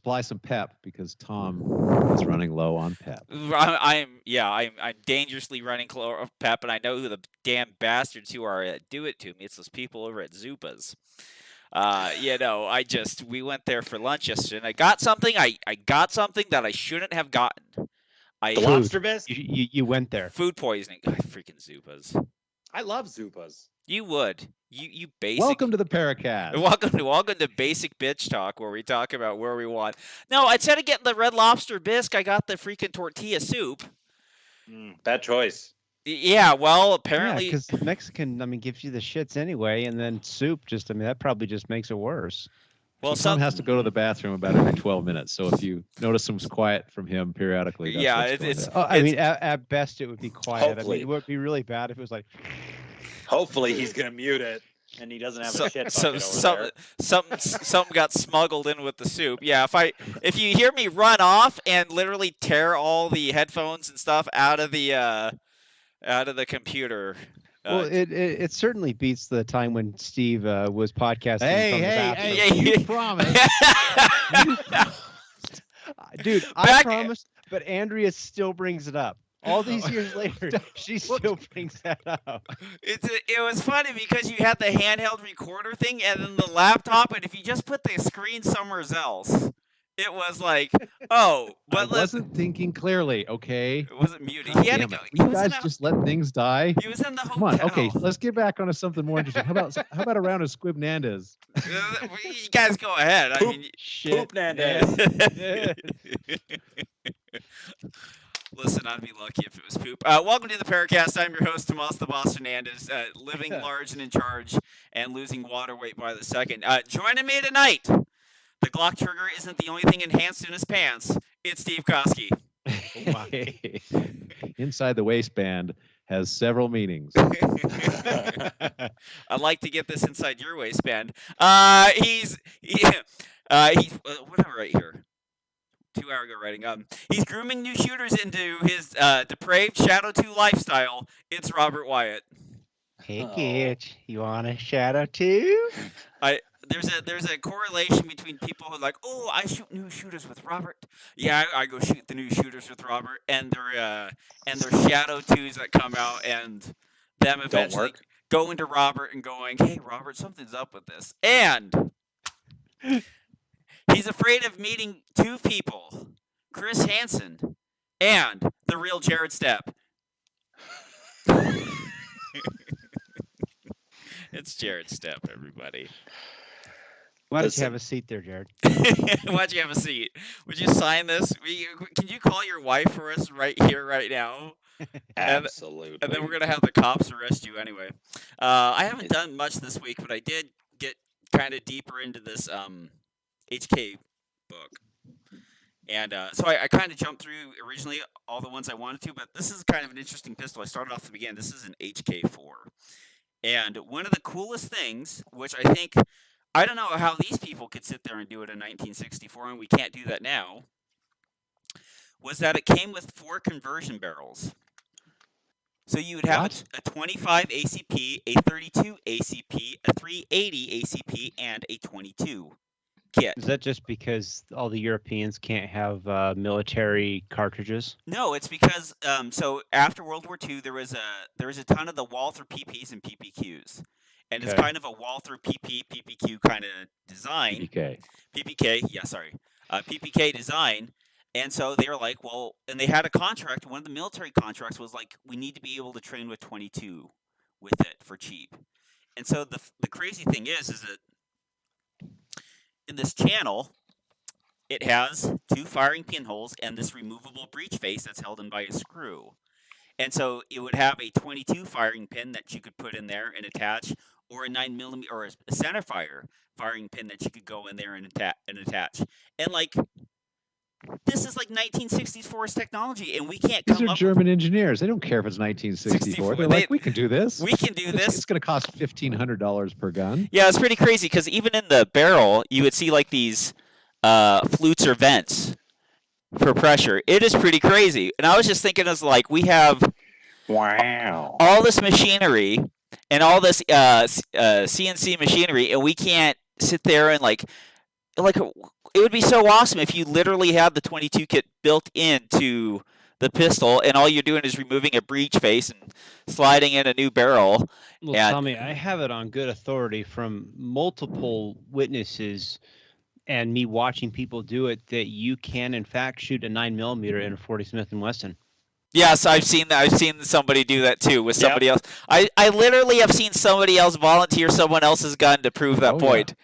supply some pep because Tom is running low on pep. I'm dangerously running pep, and I know who the damn bastards who are do it to me. It's those people over at Zupa's. We went there for lunch yesterday, and I got something. I got something that I shouldn't have gotten. The lobster bisque? You went there. Food poisoning. Freaking Zupas. I love Zupas. You would. You basic. Welcome to the PARAcast. Welcome to basic bitch talk, where we talk about where we want. No, instead of getting the Red Lobster bisque, I got the freaking tortilla soup. Bad choice. Yeah, well, apparently, because Mexican, gives you the shits anyway, and then soup that probably just makes it worse. Well, Tom has to go to the bathroom about every 12 minutes, so if you notice some quiet from him periodically, that's at best it would be quiet. Hopefully. It would be really bad if it was like. Hopefully, he's gonna mute it, and he doesn't have a shit bucket over there. Something got smuggled in with the soup. Yeah, if you hear me run off and literally tear all the headphones and stuff out of the computer. Well, it certainly beats the time when Steve was podcasting. Hey, you promised. Dude, I promised, but Andrea still brings it up. All these years later, she still brings that up. It was funny because you had the handheld recorder thing and then the laptop, and if you just put the screen somewhere else, it was like, oh, but I wasn't thinking clearly, okay? It wasn't muted. He had to go. You guys just let things die. He was in the hotel. Come on, okay, let's get back onto something more interesting. How about a round of Squib Nandas? You guys go ahead. Poop Nandas. Listen, I'd be lucky if it was poop. Welcome to the PARAcast. I'm your host, Tomas the Boss Hernandez, living large and in charge and losing water weight by the second. Joining me tonight, the Glock trigger isn't the only thing enhanced in his pants. It's Steve Koski. Inside the waistband has several meanings. I'd like to get this inside your waistband. He's whatever right here. 2 hour ago writing. He's grooming new shooters into his depraved Shadow 2 lifestyle. It's Robert Wyatt. Hey kids, you want a Shadow 2? There's a correlation between people who are like, oh, I shoot new shooters with Robert. Yeah, I go shoot the new shooters with Robert, and their Shadow 2s that come out, and them eventually going to Robert and going, hey Robert, something's up with this, and he's afraid of meeting two people, Chris Hansen and the real Jared Stepp. It's Jared Stepp, everybody. Why don't you have a seat there, Jared? Why don't you have a seat? Would you sign this? Can you call your wife for us right here, right now? Absolutely. And then we're going to have the cops arrest you anyway. I haven't done much this week, but I did get kind of deeper into this HK book. And so I kind of jumped through originally all the ones I wanted to, but this is kind of an interesting pistol. I started off at the beginning. This is an HK4. And one of the coolest things, which I think, I don't know how these people could sit there and do it in 1964, and we can't do that now, was that it came with 4 conversion barrels. So you would have a 25 ACP, a 32 ACP, a 380 ACP, and a 22 kit. Is that just because all the Europeans can't have military cartridges? No, it's because so after World War II, there was a ton of the Walther PPs and PPQs. And it's kind of a Walther PP, PPQ kind of design. PPK design. And so they were like, well, and they had a contract. One of the military contracts was like, we need to be able to train with 22 with it for cheap. And so the crazy thing is that in this channel, it has 2 firing pinholes and this removable breech face that's held in by a screw. And so it would have a 22 firing pin that you could put in there and attach, or a 9mm or a centerfire firing pin that you could go in there and attach. And like, this is like 1964's technology, and we can't come up. These are German engineers. They don't care if it's 1964. They're like, we can do this. We can do this. It's going to cost $1,500 per gun. Yeah, it's pretty crazy because even in the barrel, you would see like these flutes or vents for pressure. It is pretty crazy. And I was just thinking, as like, we have all this machinery and all this CNC machinery, and we can't sit there and like it would be so awesome if you literally had the 22 kit built into the pistol, and all you're doing is removing a breech face and sliding in a new barrel. Well, Tommy, I have it on good authority from multiple witnesses and me watching people do it that you can, in fact, shoot a 9mm in a 40 Smith & Wesson. Yes, I've seen that. I've seen somebody do that too with somebody else. I literally have seen somebody else volunteer someone else's gun to prove that point. Yeah.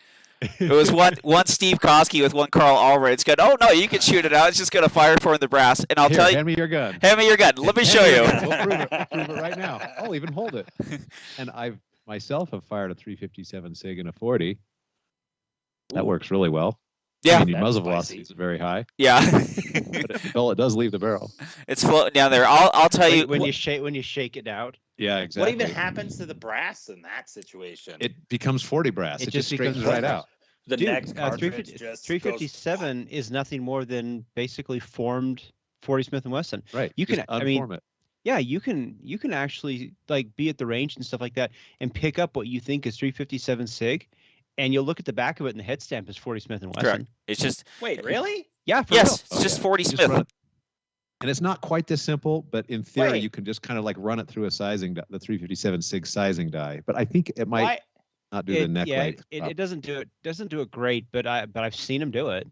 It was one Steve Koski with one Carl Allred. It's good. Oh no, you can shoot it out. It's just gonna fire for in the brass. And I'll tell you. Hand me your gun. Hand me your gun. Let me show you. We'll prove it. We'll prove it right now. I'll even hold it. And I myself have fired a 357 SIG in a 40. That works really well. Yeah. I mean, your muzzle velocity is very high. Yeah. But it does leave the barrel. It's floating down there. I'll tell you when you shake it out. Yeah, exactly. What even happens to the brass in that situation? It becomes 40 brass. It just straightens right out. The next cartridge 357 is nothing more than basically formed 40 Smith & Wesson. Right. You can unform it. Yeah, you can actually like be at the range and stuff like that and pick up what you think is 357 SIG, and you'll look at the back of it and the head stamp is 40 Smith & Wesson. Correct. It's just wait, really? Yeah. Yes, real. it's just 40 Smith. And it's not quite this simple, but in theory, you can just kind of like run it through a sizing, the 357 SIG sizing die. But I think it might not do the neck length. It doesn't do it. Doesn't do it great, but I've seen him do it.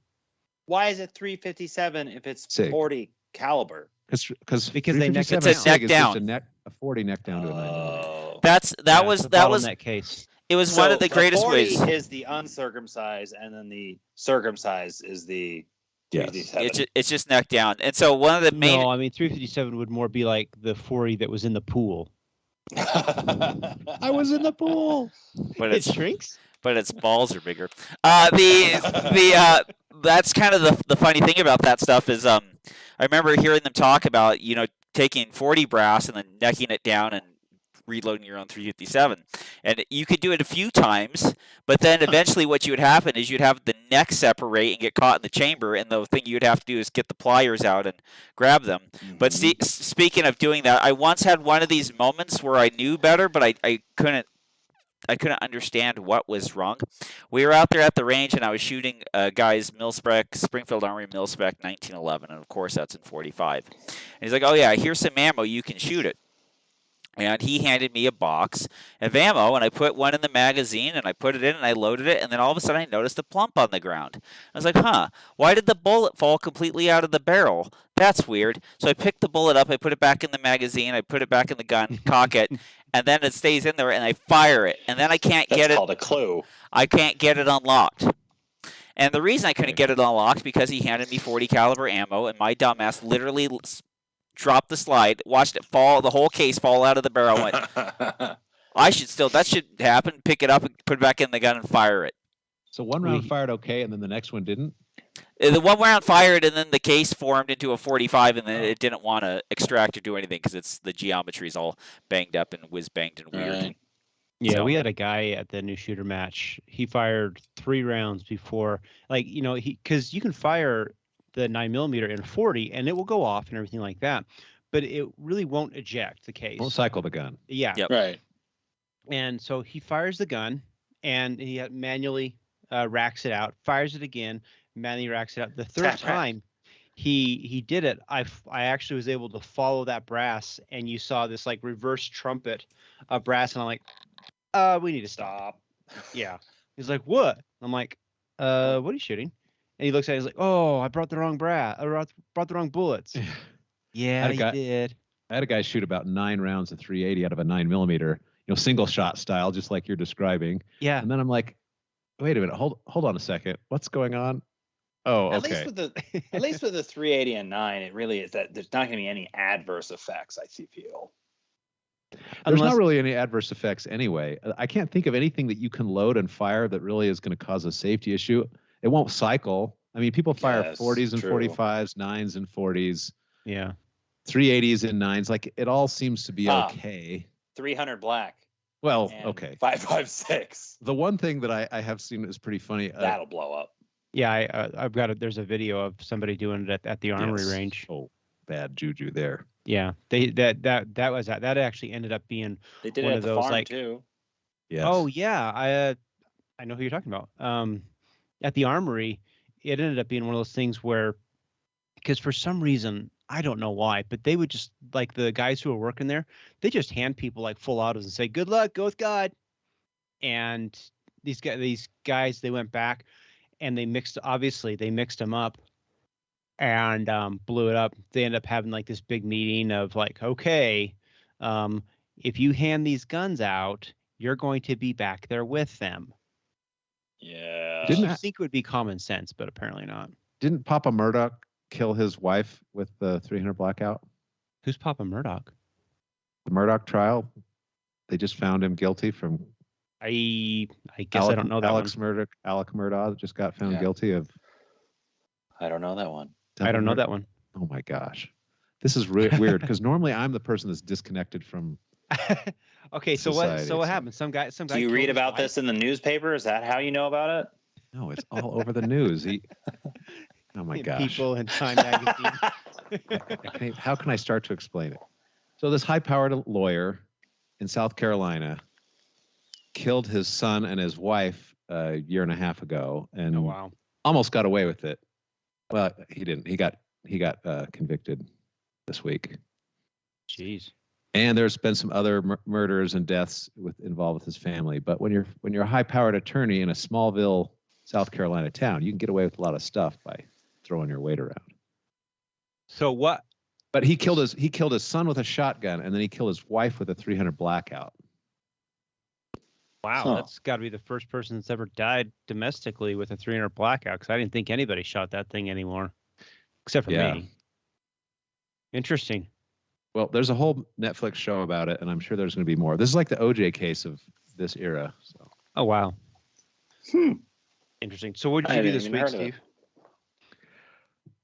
Why is it 357 if it's SIG. 40 caliber? Because they neck it's a neck down. A 40 neck down to a 9mm. That was that case. It was one of the greatest 40 ways. Is the uncircumcised, and then the circumcised is the. Yes. It's just neck down. And so one of the main. No, I mean 357 would more be like the 40 that was in the pool. I was in the pool. But it shrinks. But its balls are bigger. That's kind of the funny thing about that stuff is I remember hearing them talk about taking 40 brass and then necking it down and reloading your own 357, and you could do it a few times, but then eventually what you would happen is you'd have the neck separate and get caught in the chamber, and the thing you'd have to do is get the pliers out and grab them. But speaking of doing that, I once had one of these moments where I knew better, but I couldn't understand what was wrong. We were out there at the range, and I was shooting a guy's mil-spec, Springfield Armory mil-spec 1911, and of course that's in 45. And he's like, oh yeah, here's some ammo, you can shoot it. And he handed me a box of ammo, and I put one in the magazine, and I put it in, and I loaded it, and then all of a sudden I noticed a plump on the ground. I was like, huh, why did the bullet fall completely out of the barrel? That's weird. So I picked the bullet up, I put it back in the magazine, I put it back in the gun, cock it, and then it stays in there, and I fire it, and then I can't get it. That's called a clue. I can't get it unlocked. And the reason I couldn't get it unlocked because he handed me 40 caliber ammo, and my dumbass literally dropped the slide, watched it fall, the whole case fall out of the barrel, went, that should happen, pick it up and put it back in the gun and fire it. So one round fired okay, and then the next one didn't? The one round fired, and then the case formed into a 45, and then it didn't want to extract or do anything because the geometry's all banged up and whiz-banged and weird. Right. Yeah, So- we had a guy at the new shooter match. He fired 3 rounds before, because you can fire the 9mm in 40 and it will go off and everything like that, but it really won't eject the case. Won't cycle the gun. Yeah. Yep. Right. And so he fires the gun and he manually racks it out, fires it again, manually racks it out. The third time he did it, I actually was able to follow that brass, and you saw this like reverse trumpet of brass, and I'm like, we need to stop. Yeah. He's like, what? I'm like, what are you shooting? And he looks at it, he's like, oh, I brought the wrong brass. I brought the wrong bullets. Yeah, you did. I had a guy shoot about 9 rounds of 380 out of a 9mm, single shot style, just like you're describing. Yeah. And then I'm like, wait a minute, hold on a second. What's going on? Oh, okay. At least with the 380 and 9, it really is that there's not going to be any adverse effects, I feel. There's not really any adverse effects anyway. I can't think of anything that you can load and fire that really is going to cause a safety issue. It won't cycle. I mean, people fire 40s and true. 45s, 9s and 40s. Yeah. 380s and 9s. Like, it all seems to be okay. 300 black. Well, okay. 556. The one thing that I have seen is pretty funny. That'll blow up. Yeah, I've got it. There's a video of somebody doing it at the armory range. Oh, bad juju there. Yeah, that actually ended up being They did one it of at the those farm like. too. Yes. Oh yeah, I know who you're talking about. At the armory, it ended up being one of those things where, because for some reason, I don't know why, but they would just, like, the guys who were working there, they just hand people like full autos and say, "Good luck, go with God." And these guys, they went back and they mixed them up and blew it up. They ended up having like this big meeting of like, okay, if you hand these guns out, you're going to be back there with them. Yeah. Didn't I think it would be common sense, but apparently not. Didn't Papa Murdoch kill his wife with the 300 blackout? Who's Papa Murdoch? The Murdoch trial. They just found him guilty from. I guess I don't know that Alec Murdoch just got found guilty of. I don't know that one. I don't know that one. Oh my gosh, this is weird because normally I'm the person that's disconnected from. Okay, so society, what happened? Some guy. Do you read about this in the newspaper? Is that how you know about it? No, it's all over the news. Oh my gosh. People in Time magazine. How can I start to explain it? So this high-powered lawyer in South Carolina killed his son and his wife a year and a half ago, and almost got away with it. Well, he didn't. He got convicted this week. Jeez. And there's been some other murders and deaths involved with his family. But when you're a high-powered attorney in a Smallville, South Carolina town, you can get away with a lot of stuff by throwing your weight around. So what? But he killed his son with a shotgun, and then he killed his wife with a 300 blackout. Wow, that's got to be the first person that's ever died domestically with a 300 blackout, because I didn't think anybody shot that thing anymore, except for me. Interesting. Well, there's a whole Netflix show about it, and I'm sure there's going to be more. This is like the OJ case of this era. So. Oh, wow. Interesting. So what did you do this week, Steve?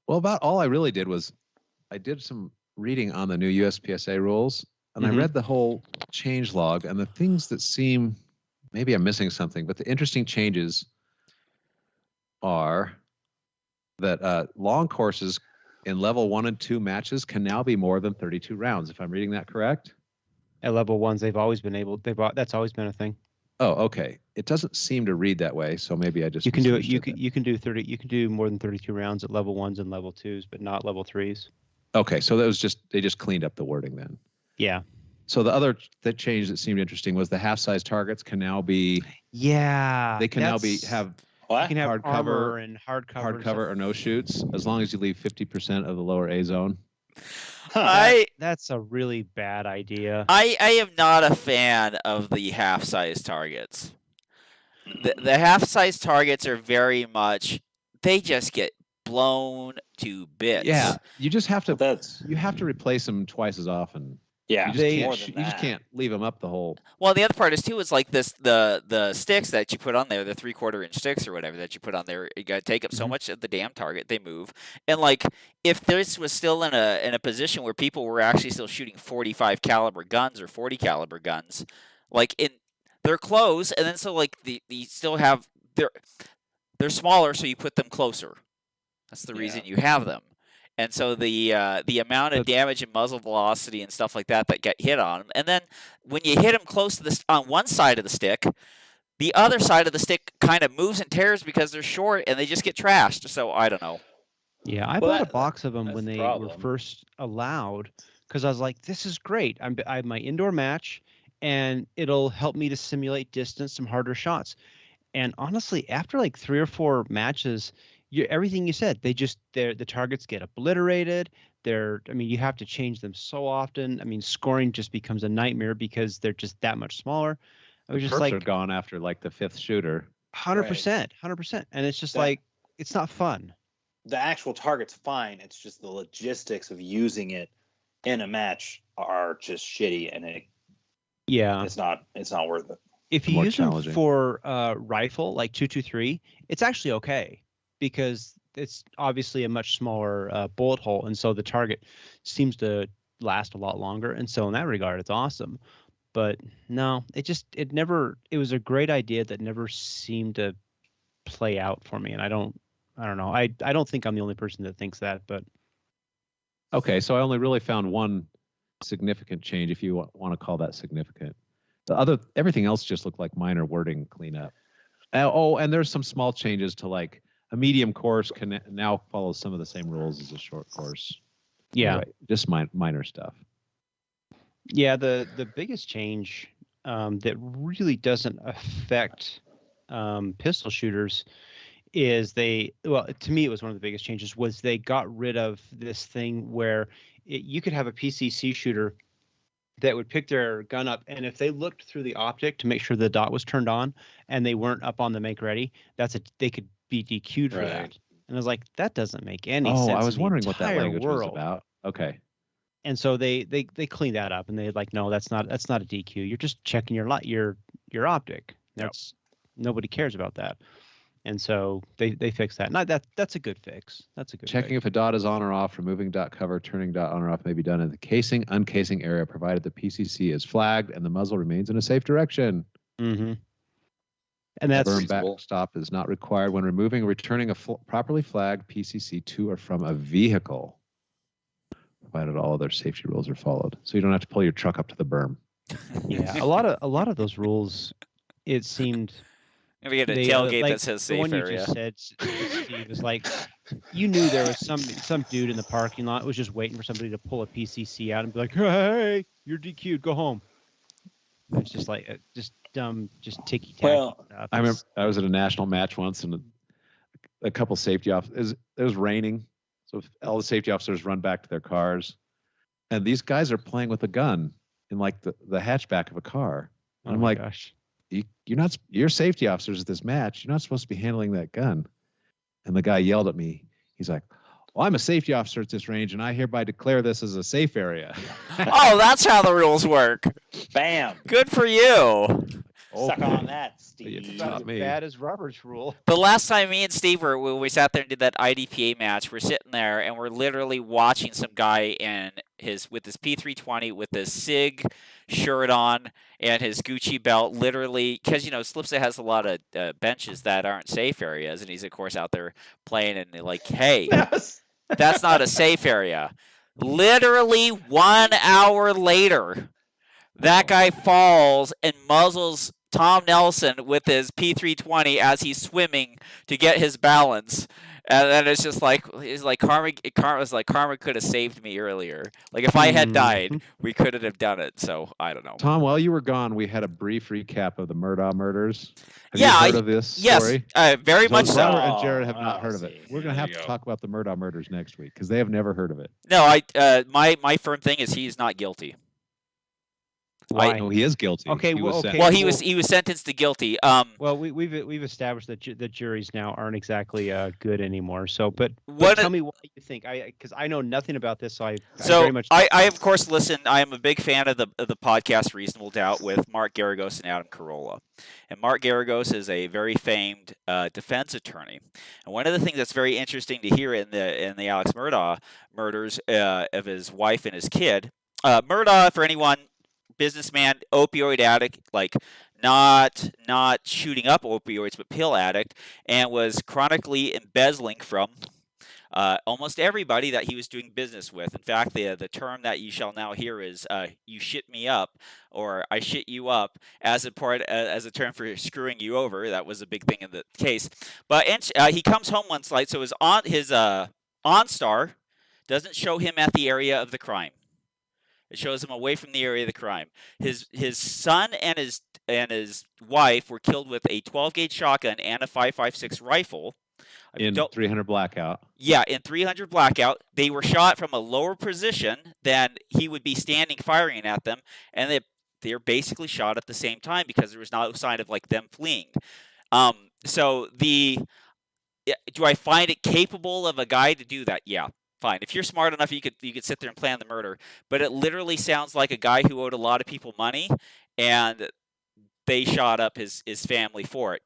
Well, about all I really did was I did some reading on the new USPSA rules, and I read the whole change log, and the things that seem, maybe I'm missing something, but the interesting changes are that long courses in level 1 and 2 matches can now be more than 32 rounds, if I'm reading that correct. At level 1s, they've always been able. That's always been a thing. Oh, okay. It doesn't seem to read that way, so maybe I just you can do it. You can do 30. You can do more than 32 rounds at level 1s and level 2s, but not level 3s. Okay, so they just cleaned up the wording then. Yeah. So the change that seemed interesting was the half-size targets can now be. Yeah. They can now have. What? You can have hardcover and hardcover. Hardcover or no shoots, as long as you leave 50% of the lower A zone. That's a really bad idea. I am not a fan of the half-size targets. The half-size targets are very much, they just get blown to bits. Yeah, you just have to. You have to replace them twice as often. Yeah, you just can't leave them up the whole. Well, the other part is too is like this the sticks that you put on there, the 3/4 inch sticks or whatever that you put on there, you got to take up so much of the damn target, they move. And like if this was still in a position where people were actually still shooting 45 caliber guns or 40 caliber guns, like they're close, and then so like the still have they're smaller, so you put them closer. That's the reason you have them. And so the amount of damage and muzzle velocity and stuff like that get hit on them, and then when you hit them close to on one side of the stick, the other side of the stick kind of moves and tears because they're short and they just get trashed. So I don't know. Yeah, I bought a box of them when they were first allowed because I was like, "This is great. I have my indoor match, and it'll help me to simulate distance, some harder shots." And honestly, after like 3 or 4 matches. Everything you said, the targets get obliterated. You have to change them so often. I mean, scoring just becomes a nightmare because they're just that much smaller. I was just like, are gone after like the 5th shooter. 100%, and it's just like it's not fun. The actual target's fine. It's just the logistics of using it in a match are just shitty, and it's not worth it. If you use them for rifle like 223, it's actually okay. Because it's obviously a much smaller bullet hole, and so the target seems to last a lot longer. And so in that regard, it's awesome. But no, it was a great idea that never seemed to play out for me. And I don't know. I don't think I'm the only person that thinks that. But okay, so I only really found one significant change, if you want to call that significant. Everything else just looked like minor wording cleanup. Oh, and there's some small changes to like a medium course can now follow some of the same rules as a short course. Yeah. Right. Just minor stuff. Yeah, the biggest change that really doesn't affect pistol shooters is to me, it was one of the biggest changes was they got rid of this thing where you could have a PCC shooter that would pick their gun up, and if they looked through the optic to make sure the dot was turned on and they weren't up on the make ready, they could be DQ'd for that. And I was like, that doesn't make any sense. I was wondering what that language was about. Okay. And so they cleaned that up, and they're like, no, that's not a DQ. You're just checking your optic. That's nobody cares about that. And so they fixed that. And that's a good fix. That's a good checking fix. if a dot is on or off, removing dot cover, turning dot on or off may be done in the casing, uncasing area, provided the PCC is flagged and the muzzle remains in a safe direction. Mm-hmm. And that's burn backstop is not required when removing or returning a properly flagged PCC to or from a vehicle, provided all other safety rules are followed. So you don't have to pull your truck up to the berm. Yeah, a lot of those rules, it seemed. If we get a tailgate that says safe area. The one area. You just said, Steve, was like, you knew there was some dude in the parking lot was just waiting for somebody to pull a PCC out and be like, hey, you're DQ'd, go home. It's just like, just dumb, just ticky tacky stuff. I remember I was at a national match once, and a couple safety officers. It was raining, so all the safety officers run back to their cars, and these guys are playing with a gun in like the hatchback of a car. And I'm like, gosh. You're safety officers at this match. You're not supposed to be handling that gun. And the guy yelled at me. He's like, well, I'm a safety officer at this range, and I hereby declare this as a safe area. Oh, that's how the rules work. Bam. Good for you. Suck on that, Steve. It's not me. Bad as Robert's rule. The last time me and Steve when we sat there and did that IDPA match, we're sitting there and we're literally watching some guy with his P320 with his SIG shirt on and his Gucci belt, literally, because Slipsa has a lot of benches that aren't safe areas, and he's of course out there playing, and they're like, hey, that's not a safe area. Literally 1 hour later, that guy falls and muzzles Tom Nelson with his P320 as he's swimming to get his balance. And then it's just like, karma could have saved me earlier. Like, if I had died, we couldn't have done it. So, I don't know. Tom, while you were gone, we had a brief recap of the Murdaugh murders. Have you heard of this story? Yes, very much so. Robert and Jared have not heard of it. We're going to have to talk about the Murdaugh murders next week because they have never heard of it. No, my firm thing is he's not guilty. Why? No, he is guilty. Okay, he was sentenced to guilty. Well, we've established that the juries now aren't exactly good anymore. So, but tell me what you think. Because I know nothing about this, so I very much. I of course listen. I am a big fan of the podcast Reasonable Doubt with Mark Garagos and Adam Carolla. And Mark Garagos is a very famed defense attorney. And one of the things that's very interesting to hear in the Alex Murdaugh murders of his wife and his kid. Murdaugh, for anyone. Businessman, opioid addict, like not shooting up opioids, but pill addict, and was chronically embezzling from almost everybody that he was doing business with. In fact, the term that you shall now hear is "you shit me up" or "I shit you up" as a term for screwing you over. That was a big thing in the case. But he comes home one night, so his OnStar doesn't show him at the area of the crime. It shows him away from the area of the crime. His son and his wife were killed with a 12-gauge shotgun and a 5.56 rifle. In 300 blackout. Yeah, in 300 blackout. They were shot from a lower position than he would be standing firing at them, and they're basically shot at the same time because there was no sign of like them fleeing. So do I find it capable of a guy to do that? Yeah. Fine. If you're smart enough, you could sit there and plan the murder. But it literally sounds like a guy who owed a lot of people money, and they shot up his family for it.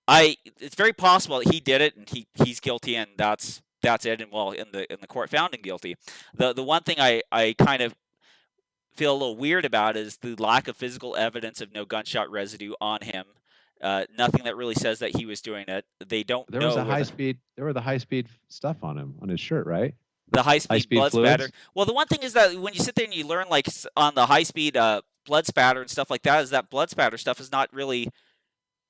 It's very possible that he did it, and he's guilty, and that's it. And in the court found him guilty. The one thing I kind of feel a little weird about is the lack of physical evidence of no gunshot residue on him. Nothing that really says that he was doing it. They don't know. There were the high speed stuff on him, on his shirt, right? The high speed blood spatter. Well, the one thing is that when you sit there and you learn, like on the high speed blood spatter and stuff like that, is that blood spatter stuff is not really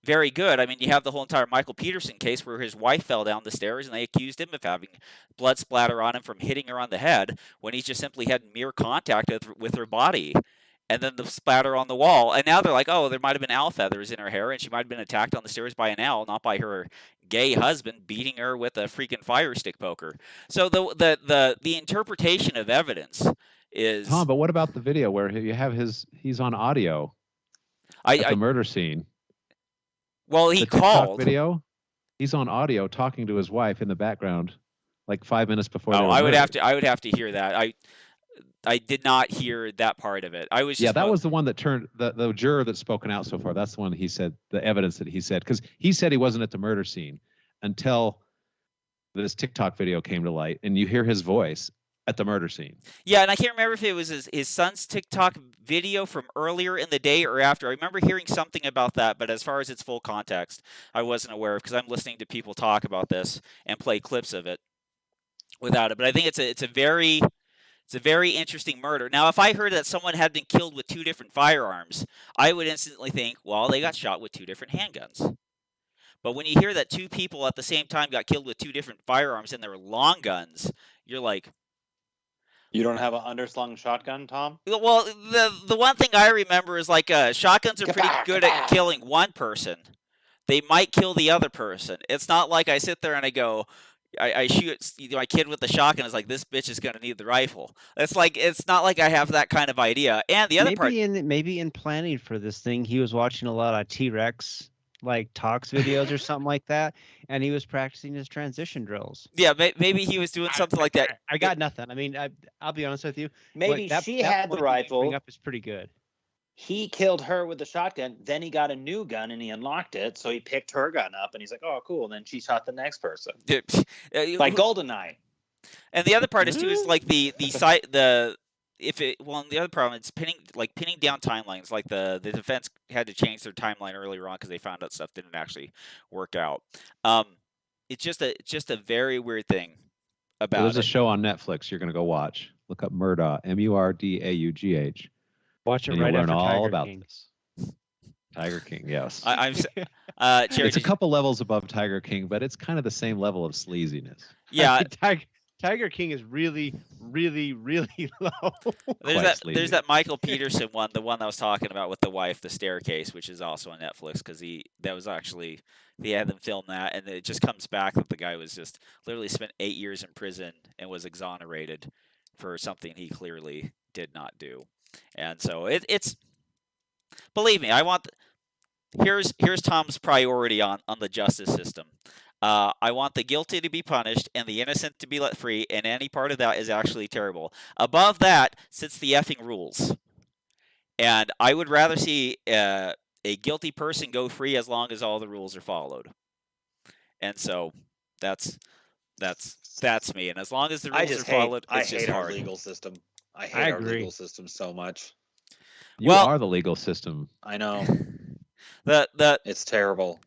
very good. I mean, you have the whole entire Michael Peterson case where his wife fell down the stairs and they accused him of having blood splatter on him from hitting her on the head when he just simply had mere contact with her body. And then the splatter on the wall. And now they're like, oh, there might have been owl feathers in her hair and she might have been attacked on the stairs by an owl, not by her gay husband beating her with a freaking fire stick poker. So the interpretation of evidence is... Tom, but what about the video where you have he's on audio at the murder scene? Well, he the called. Video. He's on audio talking to his wife in the background, like 5 minutes before. I would have to hear that. I did not hear that part of it. I was just that was the one that turned the juror that's spoken out so far. That's the one he said the evidence that he said, because he said he wasn't at the murder scene until this TikTok video came to light, and you hear his voice at the murder scene. Yeah, and I can't remember if it was his son's TikTok video from earlier in the day or after. I remember hearing something about that, but as far as its full context, I wasn't aware of, because I'm listening to people talk about this and play clips of it without it. But I think it's a very interesting murder. Now, if I heard that someone had been killed with 2 different firearms, I would instantly think, well, they got shot with 2 different handguns. But when you hear that 2 people at the same time got killed with 2 different firearms and they're long guns, you're like... You don't have an underslung shotgun, Tom? Well, the one thing I remember is like shotguns are pretty good at killing one person. They might kill the other person. It's not like I sit there and I go, I shoot my kid with the shotgun. It's like, this bitch is gonna need the rifle. It's not like I have that kind of idea. And the other maybe in planning for this thing, he was watching a lot of T-Rex like talks videos or something like that, and he was practicing his transition drills. Yeah, maybe he was doing something like that. I got nothing. I mean, I'll be honest with you. Maybe she had the rifle. Bring up is pretty good. He killed her with the shotgun. Then he got a new gun and he unlocked it. So he picked her gun up and he's like, "Oh, cool." And then she shot the next person, like GoldenEye. And the other part is too is like the other problem, it's pinning down timelines. Like the defense had to change their timeline earlier on because they found out stuff didn't actually work out. It's just a very weird thing about. There's a show on Netflix you're going to go watch. Look up Murdaugh, Murdaugh. Watch it right after all Tiger about King. this. Tiger King, yes. Jerry, it's a couple levels above Tiger King, but it's kind of the same level of sleaziness. Yeah. Tiger King is really, really, really low. There's that Michael Peterson one, the one I was talking about with the wife, The Staircase, which is also on Netflix, because he had them film that, and it just comes back that the guy was just literally spent 8 years in prison and was exonerated for something he clearly did not do. And so it's believe me, here's Tom's priority on the justice system. I want the guilty to be punished and the innocent to be let free, and any part of that is actually terrible. Above that sits the effing rules. And I would rather see a guilty person go free as long as all the rules are followed. And so that's me. And as long as the rules are followed, it's just hard. I hate our legal system. I hate our legal system so much. You are the legal system. I know. It's terrible.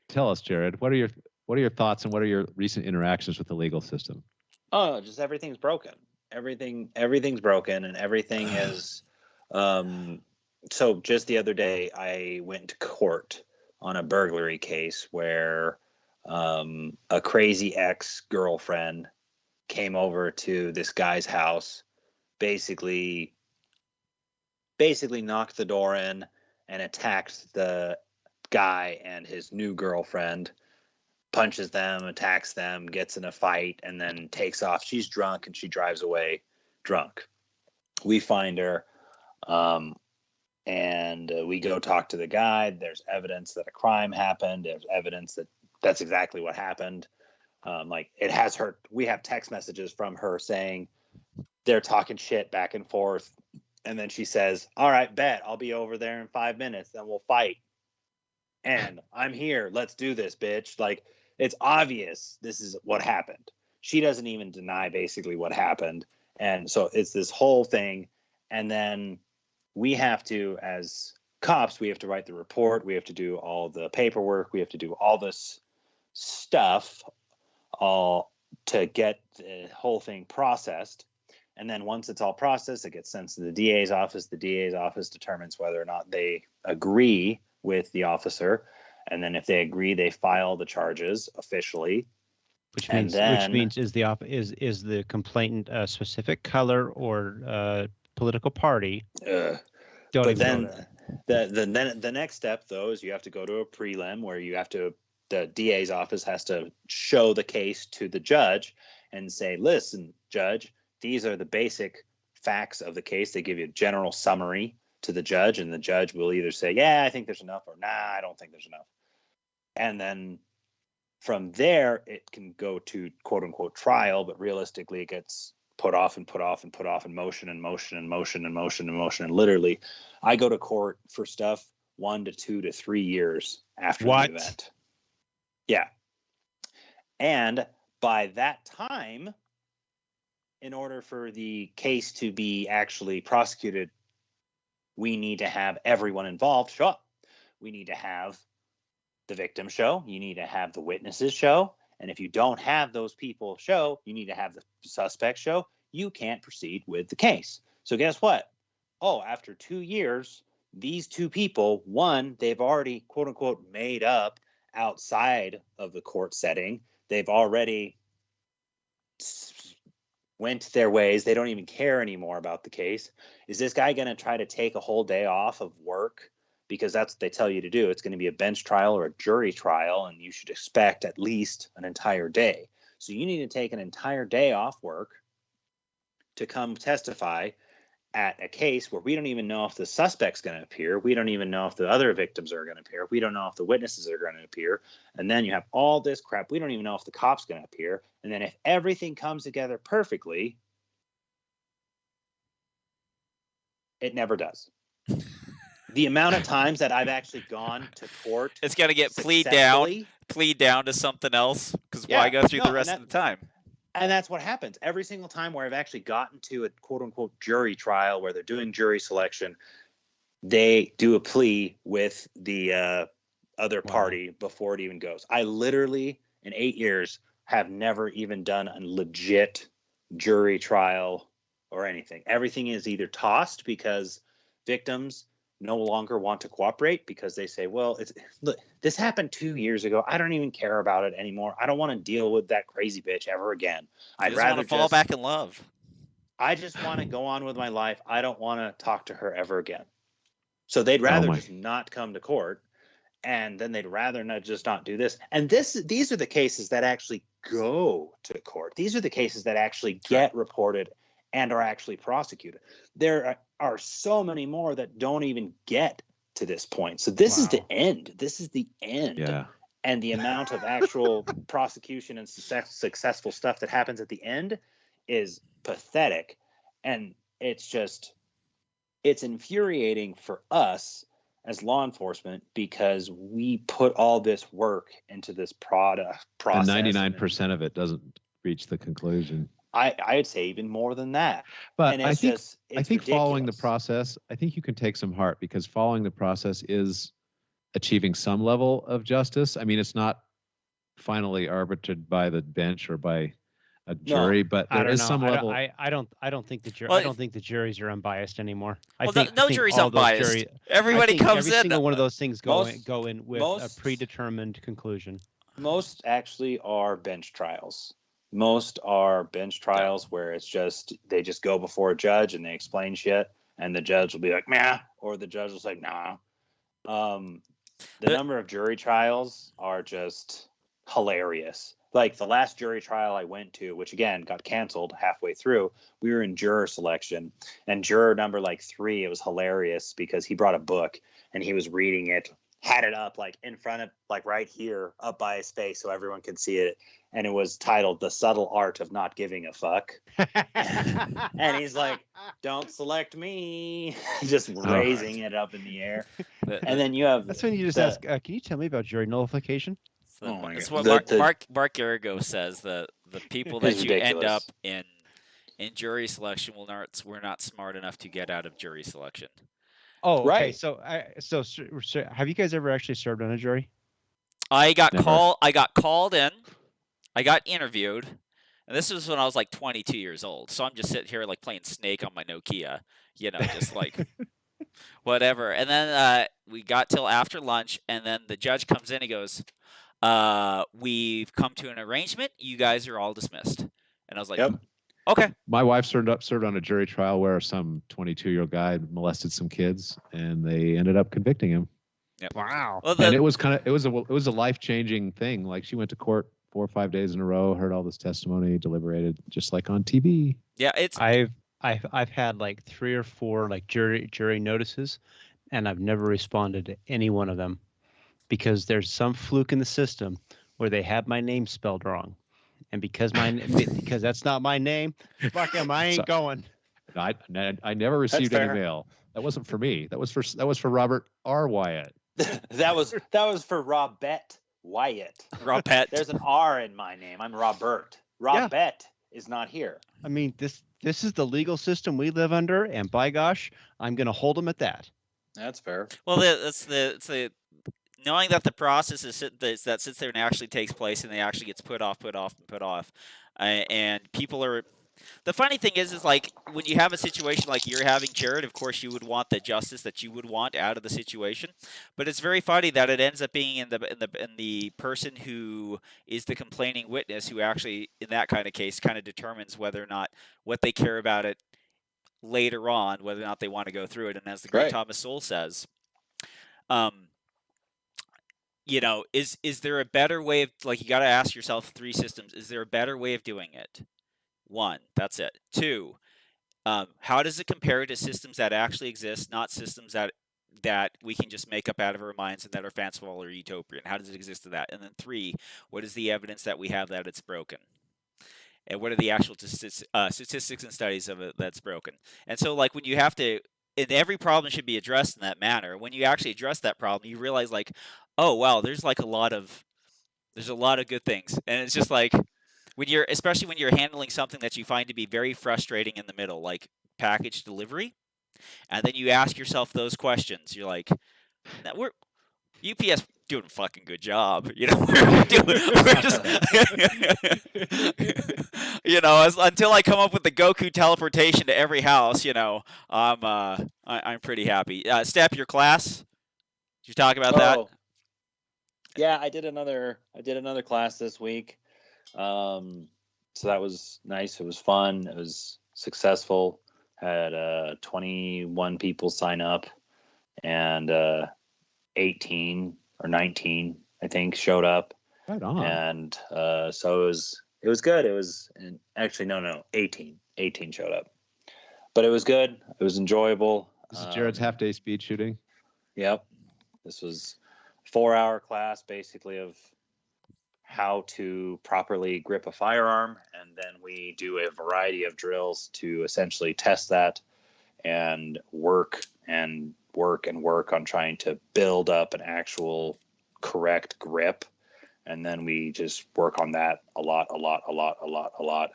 Tell us, Jared, what are your thoughts and what are your recent interactions with the legal system? Oh, just everything's broken. Everything's broken, and everything is. So just the other day, I went to court on a burglary case where a crazy ex-girlfriend came over to this guy's house, basically knocked the door in and attacked the guy and his new girlfriend, punches them, attacks them, gets in a fight, and then takes off. She's drunk and she drives away drunk. We find her, and we go talk to the guy. There's evidence that a crime happened. There's evidence that that's exactly what happened. Like, it has her. We have text messages from her saying they're talking shit back and forth, and then she says, "All right, bet I'll be over there in 5 minutes, then we'll fight. And I'm here. Let's do this, bitch." Like, it's obvious this is what happened. She doesn't even deny basically what happened. And so it's this whole thing. And then we have to, as cops, we have to write the report. We have to do all the paperwork. We have to do all this stuff all to get the whole thing processed. And then once it's all processed, it gets sent to the DA's office. The DA's office determines whether or not they agree with the officer. And then if they agree, they file the charges officially. Which means is the complainant a specific color or political party? But then the next step, though, is you have to go to a prelim where the DA's office has to show the case to the judge and say, listen, judge, these are the basic facts of the case. They give you a general summary to the judge, and the judge will either say, yeah, I think there's enough, or nah, I don't think there's enough. And then from there, it can go to quote unquote trial, but realistically it gets put off and put off and put off and motion and motion and motion and motion and motion. And literally I go to court for stuff 1 to 2 to 3 years after the event. Yeah. And by that time, in order for the case to be actually prosecuted, we need to have everyone involved show up. We need to have the victim show. You need to have the witnesses show. And if you don't have those people show, you need to have the suspect show. You can't proceed with the case. So guess what? Oh, after 2 years, these two people, one, they've already, quote unquote, made up outside of the court setting. They've already went their ways. They don't even care anymore about the case. Is this guy going to try to take a whole day off of work? Because that's what they tell you to do. It's going to be a bench trial or a jury trial, and you should expect at least an entire day. So you need to take an entire day off work to come testify at a case where we don't even know if the suspect's going to appear. We don't even know if the other victims are going to appear. We don't know if the witnesses are going to appear. And then you have all this crap. We don't even know if the cop's going to appear. And then if everything comes together perfectly, it never does. The amount of times that I've actually gone to court, it's got to get plead down to something else, because why go through the rest of the time? And that's what happens every single time where I've actually gotten to a quote unquote jury trial where they're doing jury selection. They do a plea with the other party before it even goes. I literally, in 8 years, have never even done a legit jury trial or anything. Everything is either tossed because victims no longer want to cooperate because they say, well, look, this happened 2 years ago. I don't even care about it anymore. I don't want to deal with that crazy bitch ever again. I'd rather just fall back in love. I just want to go on with my life. I don't want to talk to her ever again. So they'd rather just not come to court, and then they'd rather not do this. And these are the cases that actually go to court. These are the cases that actually get reported and are actually prosecuted. There are so many more that don't even get to this point. So this is the end. This is the end. Yeah. And the amount of actual prosecution and successful stuff that happens at the end is pathetic. And it's infuriating for us as law enforcement because we put all this work into this process. And 99% of it doesn't reach the conclusion. I'd say even more than that. But I think ridiculous. Following the process, I think you can take some heart because following the process is achieving some level of justice. I mean, it's not finally arbitrated by the bench or by a jury, but there is some level. I don't think the jury. I don't think the juries are unbiased anymore. I think jury's unbiased. Everybody comes in. Every single one of those things go in with a predetermined conclusion. Most actually are bench trials. Most are bench trials where it's they just go before a judge and they explain shit, and the judge will be like, "Meh," or the judge will say, "Nah." The number of jury trials are just hilarious. Like the last jury trial I went to, which again got canceled halfway through, we were in juror selection, and juror number 3, it was hilarious because he brought a book and he was reading it, had it up in front of right here up by his face so everyone could see it, and it was titled "The Subtle Art of Not Giving a Fuck." And he's like, "Don't select me," just raising it up in the air. And then you have that's when you just ask, can you tell me about jury nullification? That's what Mark Garrigo says. The people that you end up in jury selection we're not smart enough to get out of jury selection. Oh, okay. Right. So have you guys ever actually served on a jury? I got called in. I got interviewed. And this was when I was like 22 years old. So I'm just sitting here like playing Snake on my Nokia, just like whatever. And then we got till after lunch, and then the judge comes in and goes, we've come to an arrangement. You guys are all dismissed. And I was like, Yep. Okay. My wife served on a jury trial where some 22-year-old guy molested some kids, and they ended up convicting him. Yep. Wow. Well, And it was a life-changing thing. Like, she went to court 4 or 5 days in a row, heard all this testimony, deliberated, just like on TV. Yeah, it's I've had like 3 or 4 like jury notices, and I've never responded to any one of them because there's some fluke in the system where they have my name spelled wrong. And because that's not my name, fuck him, I ain't going. I never received any mail. That wasn't for me. That was for Robert R. Wyatt. that was for Robert Wyatt. Robert. There's an R in my name. I'm Robert. Robert is not here. I mean, this is the legal system we live under, and by gosh, I'm going to hold them at that. That's fair. Well, it's the knowing that the process that sits there and actually takes place, and it actually gets put off, and people are. The funny thing is like when you have a situation like you're having, Jared, of course you would want the justice that you would want out of the situation, but it's very funny that it ends up being in the person who is the complaining witness who actually, in that kind of case, kind of determines whether or not what they care about it later on, whether or not they want to go through it. And as the great Thomas Sowell says, is there a better way of, like, you got to ask yourself 3 systems. Is there a better way of doing it? 1, that's it. 2, how does it compare to systems that actually exist, not systems that we can just make up out of our minds and that are fanciful or utopian? How does it exist to that? And then 3, what is the evidence that we have that it's broken? And what are the actual statistics and studies of it that's broken? And so, like, when you have to, and every problem should be addressed in that manner. When you actually address that problem, you realize, like, oh wow, there's a lot of good things, and it's just like, especially when you're handling something that you find to be very frustrating in the middle, like package delivery, and then you ask yourself those questions. You're like, we're UPS doing a fucking good job, we're just, until I come up with the Goku teleportation to every house, I'm pretty happy. Step, your class. Did you talk about that? Yeah, I did another class this week. So that was nice. It was fun. It was successful. Had 21 people sign up, and 18 or 19, I think, showed up. Right on. And so it was good. It was actually no, 18 showed up, but it was good. It was enjoyable. This is Jared's half-day speed shooting. Yep. This was a 4-hour class, basically, of how to properly grip a firearm, and then we do a variety of drills to essentially test that and work on trying to build up an actual correct grip. And then we just work on that a lot.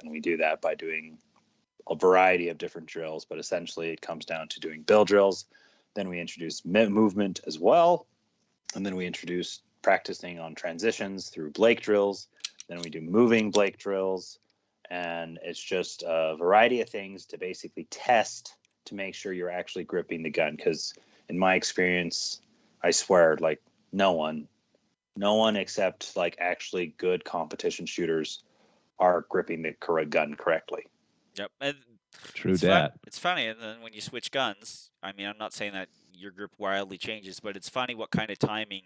And we do that by doing a variety of different drills, but essentially it comes down to doing bill drills. Then we introduce movement as well. And then we introduce practicing on transitions through Blake drills. Then we do moving Blake drills. And it's just a variety of things to basically test to make sure you're actually gripping the gun. Because in my experience, I swear, like, no one except like actually good competition shooters are gripping the gun correctly. Yep. And True that. It's funny, and then when you switch guns, I mean, I'm not saying that your grip wildly changes, but it's funny what kind of timing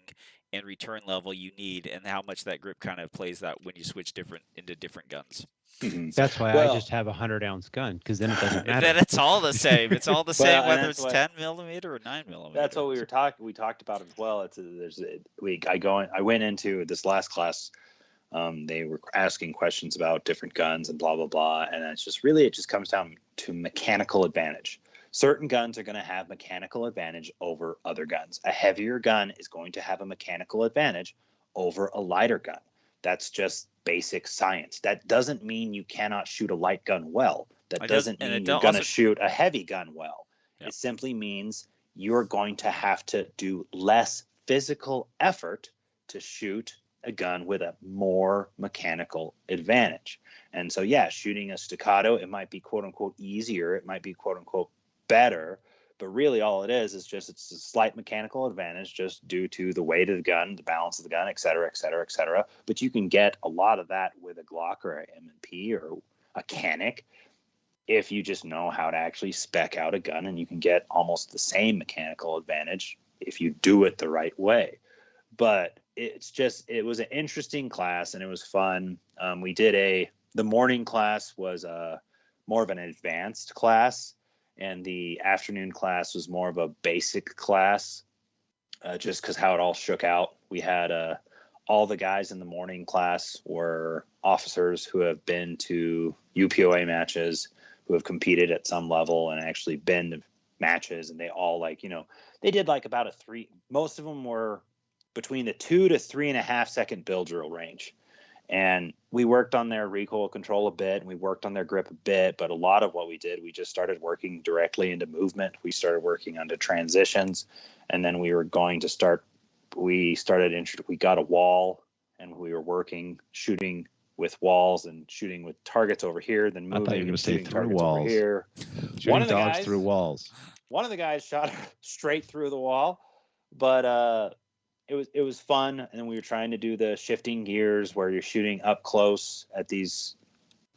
and return level you need, and how much that grip kind of plays that when you switch into different guns. Mm-hmm. That's why I just have a 100-ounce gun, because then it doesn't matter. Then it's all the same. It's all the same whether it's 10 millimeter or 9 millimeter. That's what we talked about as well. I went into this last class. They were asking questions about different guns and blah blah blah, and it just comes down to mechanical advantage. Certain guns are going to have mechanical advantage over other guns. A heavier gun is going to have a mechanical advantage over a lighter gun. That's just basic science. That doesn't mean you cannot shoot a light gun well. That doesn't mean you're going to shoot a heavy gun well. Yep. It simply means you're going to have to do less physical effort to shoot a gun with a more mechanical advantage. And so, yeah, shooting a staccato, it might be quote unquote easier. It might be quote unquote better. But really all it is just it's a slight mechanical advantage just due to the weight of the gun, the balance of the gun, et cetera, et cetera, et cetera. But you can get a lot of that with a Glock or a M&P or a Canic if you just know how to actually spec out a gun, and you can get almost the same mechanical advantage if you do it the right way. But it was an interesting class and it was fun. We did the morning class was more of an advanced class, and the afternoon class was more of a basic class, just because how it all shook out. We had all the guys in the morning class were officers who have been to UPOA matches, who have competed at some level and actually been to matches, and they all they did about most of them were between the 2 to 3.5 second build drill range. And we worked on their recoil control a bit, and we worked on their grip a bit, but a lot of what we did, we just started working directly into movement. We started working onto transitions, and then we got a wall, and we were shooting with walls and shooting with targets over here, then moving. I thought you were going to say through walls. Over here. Shooting dogs through walls. One of the guys shot straight through the wall, but it was fun. And then we were trying to do the shifting gears where you're shooting up close at these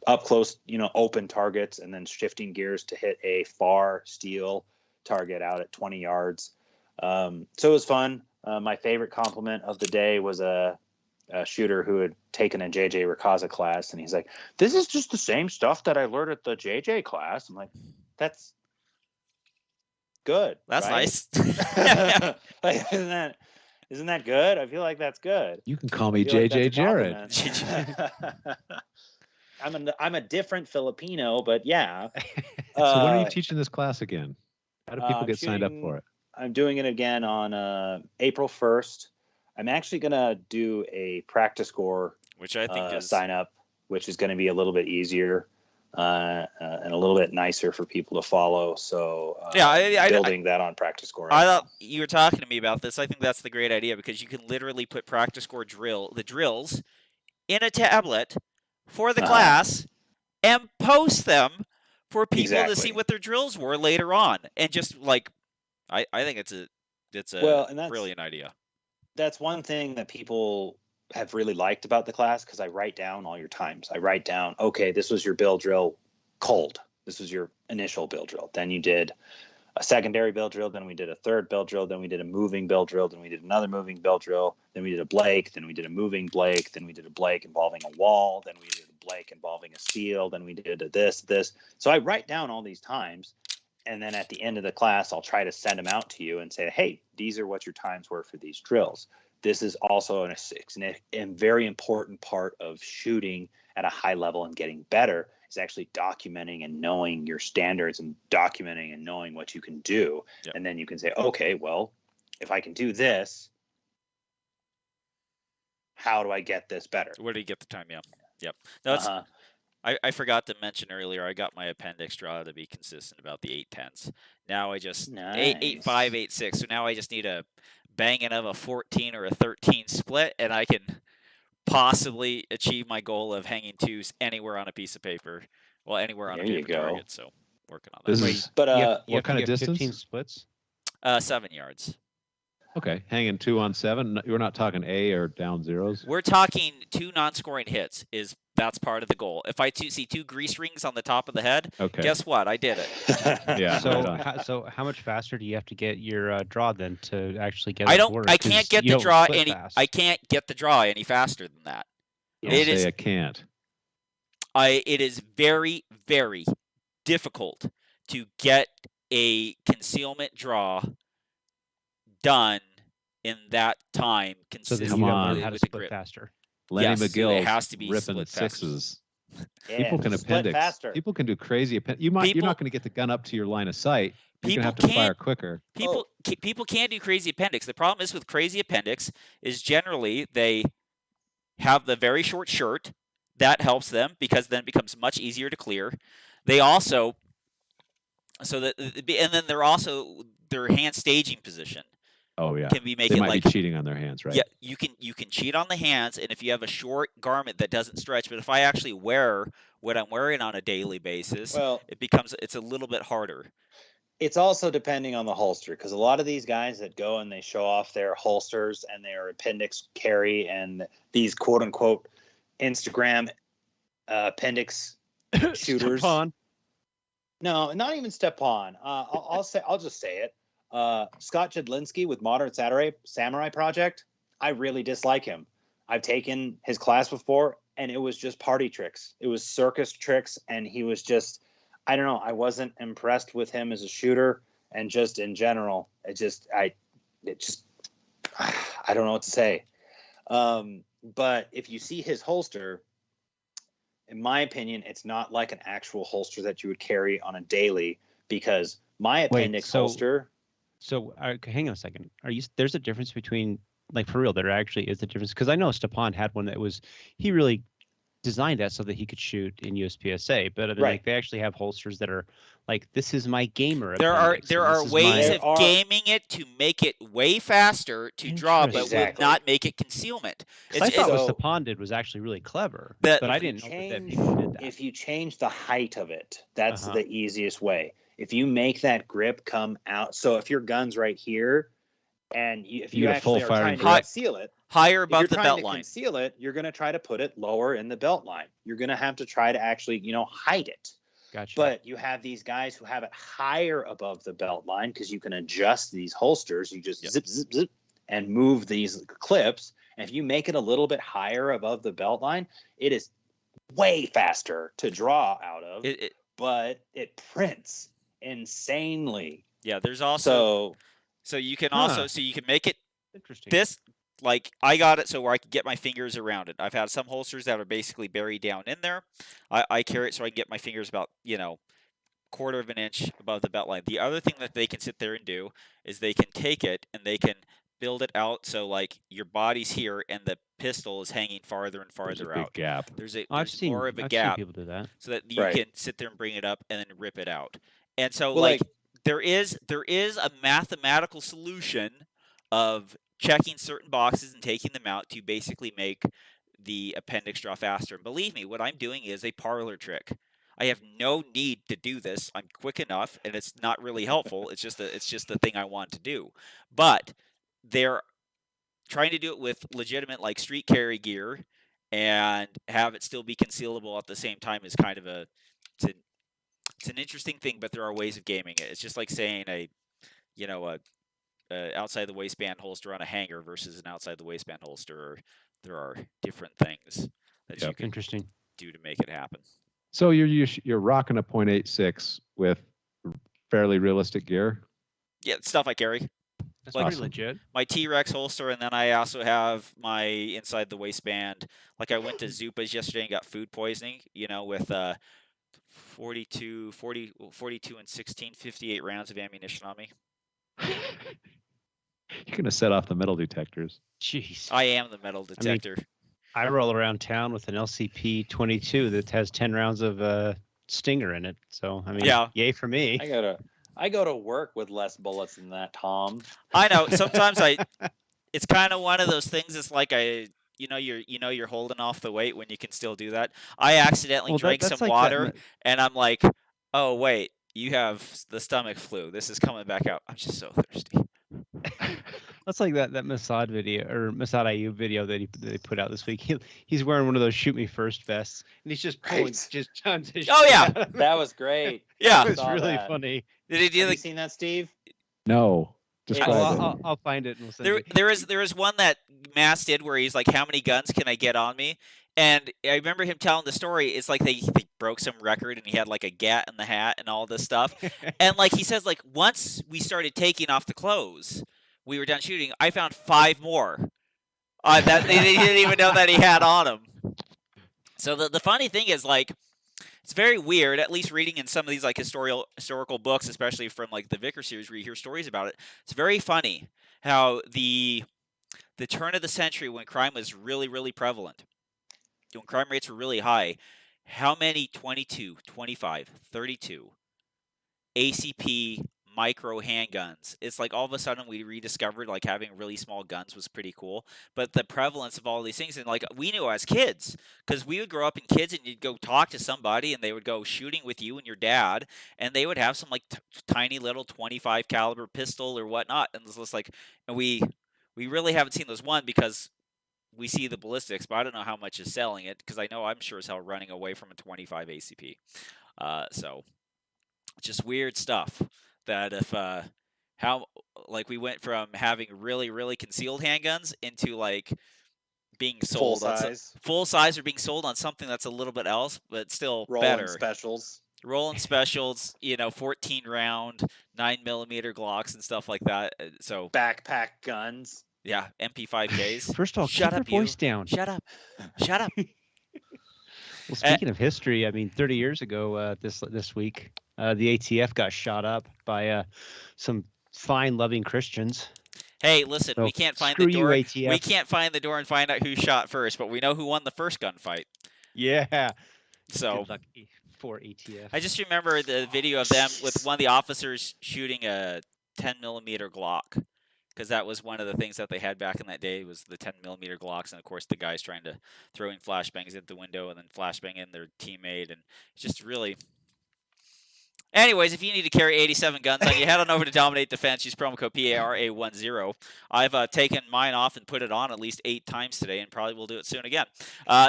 open targets, and then shifting gears to hit a far steel target out at 20 yards. So it was fun. My favorite compliment of the day was a shooter who had taken a JJ Rakaza class, and he's like, "This is just the same stuff that I learned at the JJ class." I'm like, "That's good. That's right? Nice." Isn't that good? I feel like that's good. You can call me JJ Jarrett. I'm a different Filipino, but yeah. So when are you teaching this class again? How do people get signed up for it? I'm doing it again on April 1st. I'm actually going to do a practice score, which I think is sign up, which is going to be a little bit easier and a little bit nicer for people to follow. So building that on practice score. I thought you were talking to me about this. I think that's the great idea, because you can literally put practice score the drills in a tablet for the class and post them for people to see what their drills were later on. And just I think it's a brilliant idea. That's one thing that people have really liked about the class, because I write down all your times. I write down, okay, this was your build drill cold. This was your initial build drill. Then you did a secondary build drill. Then we did a third build drill. Then we did a moving build drill. Then we did another moving build drill. Then we did a Blake. Then we did a moving Blake. Then we did a Blake involving a wall. Then we did a Blake involving a steel. Then we did a this. So I write down all these times. And then at the end of the class, I'll try to send them out to you and say, hey, these are what your times were for these drills. This is also a very important part of shooting at a high level and getting better, is actually documenting and knowing your standards and documenting and knowing what you can do. Yep. And then you can say, okay, well, if I can do this, how do I get this better? Where do you get the time? Yeah. Yep. No, I forgot to mention earlier, I got my appendix draw to be consistent about the 810s. Now I just 8.5, 8.6. So now I just need a banging of a 14 or a 13 split, and I can possibly achieve my goal of hanging twos anywhere on a piece of paper. Well, anywhere on a paper target. So working on that. What kind of distance? 15 splits? 7 yards. Okay, hanging 2 on 7. You're not talking A or down zeros. We're talking 2 non-scoring hits. That's part of the goal. If I see 2 grease rings on the top of the head, guess what? I did it. Yeah. So how much faster do you have to get your draw then to actually get? I can't get the draw any. I can't get the draw any faster than that. I can't. It is very, very difficult to get a concealment draw done in that time consistently. Come on, how to split faster. Lenny McGill it has to be ripping sixes. Yeah, people can appendix. Faster. People can do crazy appendix. You're not going to get the gun up to your line of sight. You're going to have to fire quicker. People can do crazy appendix. The problem is with crazy appendix is generally they have the very short shirt. That helps them because then it becomes much easier to clear. They also and then they're also their hand staging position. Oh yeah. can be They making might like be cheating on their hands, right? yeah, you can cheat on the hands, and if you have a short garment that doesn't stretch, but if I actually wear what I'm wearing on a daily basis, Well, it's a little bit harder. it's also depending on the holster, because a lot of these guys that go and they show off their holsters and their appendix carry and these quote unquote Instagram appendix shooters. No, not even Stepan. I'll just say it. Scott Jedlinski with Modern Samurai Project. I really dislike him. I've taken his class before, and it was just party tricks. It was circus tricks, and he was just, I don't know. I wasn't impressed with him as a shooter, and just in general, I don't know what to say. But if you see his holster, in my opinion, it's not like an actual holster that you would carry on a daily, because my appendix holster. So hang on a second. There's a difference between, like, for real, there actually is a difference, because I know Stepan had one that he really designed that so that he could shoot in USPSA, but like they actually have holsters that are like, this is my gamer appendix. There are ways of gaming it to make it way faster to draw, but would not make it concealment. I thought what Stepan did was actually really clever, but I didn't know that people did that. If you change the height of it, that's the easiest way. If you make that grip come out, so if your gun's right here, and if you actually are trying to conceal it, higher above the belt line, conceal it, you're going to try to put it lower in the belt line. You're going to have to try to actually, hide it. Gotcha. But you have these guys who have it higher above the belt line, because you can adjust these holsters. You just zip, zip, zip, and move these clips. And if you make it a little bit higher above the belt line, it is way faster to draw out of. But it prints insanely. Yeah, there's also so you can you can make it interesting. This, like, I got it so where I can get my fingers around it. I've had some holsters that are basically buried down in there. I carry it so I can get my fingers about, quarter of an inch above the belt line. The other thing that they can sit there and do is they can take it and they can build it out so, like, your body's here and the pistol is hanging farther and farther out. Gap. There's more of a gap. Seen people do that. So that you can sit there and bring it up and then rip it out. And so, there is a mathematical solution of checking certain boxes and taking them out to basically make the appendix draw faster. And believe me, what I'm doing is a parlor trick. I have no need to do this. I'm quick enough, and it's not really helpful. It's just the thing I want to do. But they're trying to do it with legitimate, like, street carry gear and have it still be concealable at the same time is kind of it's an interesting thing, but there are ways of gaming it. It's just like saying a outside the waistband holster on a hanger versus an outside the waistband holster. There are different things that you can do to make it happen. So you're rocking a .86 with fairly realistic gear. Yeah, stuff I carry. That's pretty legit. My T-Rex holster, and then I also have my inside the waistband. Like, I went to Zupa's yesterday and got food poisoning. With 42 and 16, 58 rounds of ammunition on me. You're going to set off the metal detectors. Jeez. I am the metal detector. I roll around town with an LCP-22 that has 10 rounds of Stinger in it. So, yay for me. I go to work with less bullets than that, Tom. I know. Sometimes it's kind of one of those things. It's like you're holding off the weight when you can still do that. I accidentally drank some water, and I'm like, oh wait, you have the stomach flu. This is coming back out. I'm just so thirsty. That's like that Mossad video, or Mossad Ayub video that they put out this week. He's wearing one of those shoot me first vests, and he's just pulling just tons of shit. Oh yeah, that was great. Yeah, it was really funny. Have you seen that, Steve? No. I'll find it. And we'll send there is one that Mass did where he's like, how many guns can I get on me? And I remember him telling the story. It's like they broke some record, and he had like a gat in the hat and all this stuff. And like he says, like, once we started taking off the clothes, we were done shooting. I found 5 more that they didn't even know that he had on him. So the funny thing is, like, it's very weird, at least reading in some of these like historical books, especially from like the Vicker series where you hear stories about it. It's very funny how the turn of the century, when crime was really, really prevalent, when crime rates were really high, how many 22, 25, 32 ACP micro handguns. It's like all of a sudden we rediscovered like having really small guns was pretty cool. But the prevalence of all these things, and like we knew as kids, because we would grow up in kids and you'd go talk to somebody and they would go shooting with you and your dad, and they would have some like tiny little 25 caliber pistol or whatnot, and it's just like, and we really haven't seen those because we see the ballistics, but I don't know how much is selling it because I know I'm sure as hell running away from a 25 ACP. So just weird stuff that if how like we went from having really concealed handguns into like being sold full size or being sold on something that's a little bit else, but still rolling specials. Rolling specials, 14 round 9mm Glocks and stuff like that. So backpack guns. Yeah, MP5Ks. First of all, shut keep up, your voice down. Shut up. Shut up. Well, speaking of history, I mean, 30 years ago this week, the ATF got shot up by some fine, loving Christians. Hey, listen, So, we can't find screw the door. you, ATF. We can't find the door and find out who shot first, but we know who won the first gunfight. Yeah. So Good luck for ATF. I just remember the video of them with one of the officers shooting a 10mm Glock, because that was one of the things that they had back in that day was the 10mm Glocks, and of course the guys trying to throw in flashbangs at the window and then flashbang in their teammate, and it's just really. Anyways, if you need to carry 87 guns on you, head on over to Dominate Defense. Use promo code PARA10. I've taken mine off and put it on at least 8 times today, and probably will do it soon again.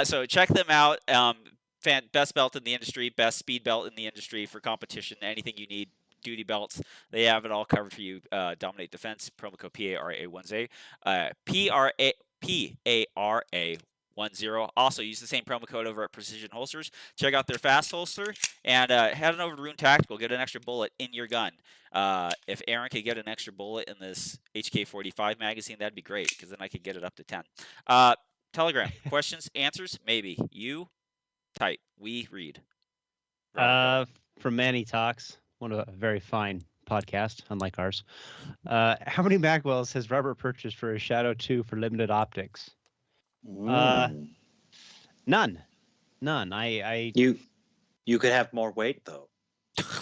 So check them out. Best belt in the industry, best speed belt in the industry for competition. Anything you need, duty belts, they have it all covered for you. Dominate Defense, promo code PARA10. PARA10. Also, use the same promo code over at Precision Holsters. Check out their fast holster and head on over to Rune Tactical. Get an extra bullet in your gun. If Aaron could get an extra bullet in this HK45 magazine, that'd be great because then I could get it up to 10. Telegram, questions, answers, maybe. You type, we read. From Manny Talks, one of a very fine podcast, unlike ours. How many magwells has Robert purchased for his Shadow 2 for limited optics? None. You could have more weight though.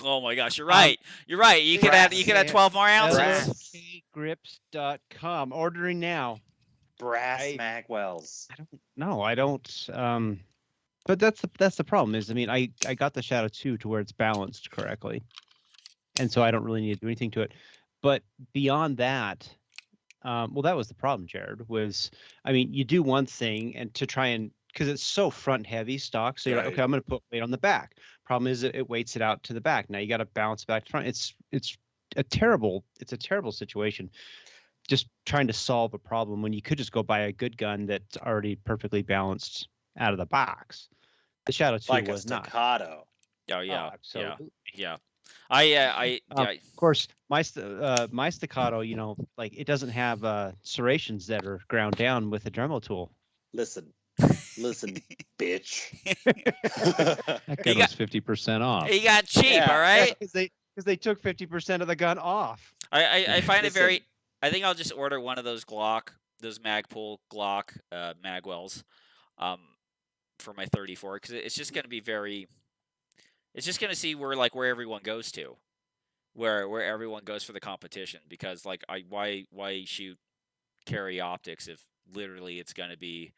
Oh my gosh, you're right. You're right. You could add 12 more ounces. LKGrips.com. Ordering now. Brass magwells. I don't. But that's the problem is, I mean, I got the Shadow 2 to where it's balanced correctly, and so I don't really need to do anything to it. But beyond that, well, that was the problem, Jared, was, I mean, you do one thing and to try and, because it's so front heavy stock. So you're like, okay, I'm going to put weight on the back. Problem is it weights it out to the back. Now you got to balance back to front. It's a terrible situation. Just trying to solve a problem when you could just go buy a good gun that's already perfectly balanced out of the box. The Shadow 2 like was a staccato. Not. Oh yeah, absolutely. Yeah. Of course, my staccato, like it doesn't have serrations that are ground down with a Dremel tool. Listen, bitch. That gun was 50% off. He got cheap, all right? Because they took 50% of the gun off. I find it very. I think I'll just order one of those Magpul Glock magwells, for my 34 because it's just going to be very. It's just going to see where everyone goes to, where everyone goes for the competition, because like why shoot carry optics if literally it's going to be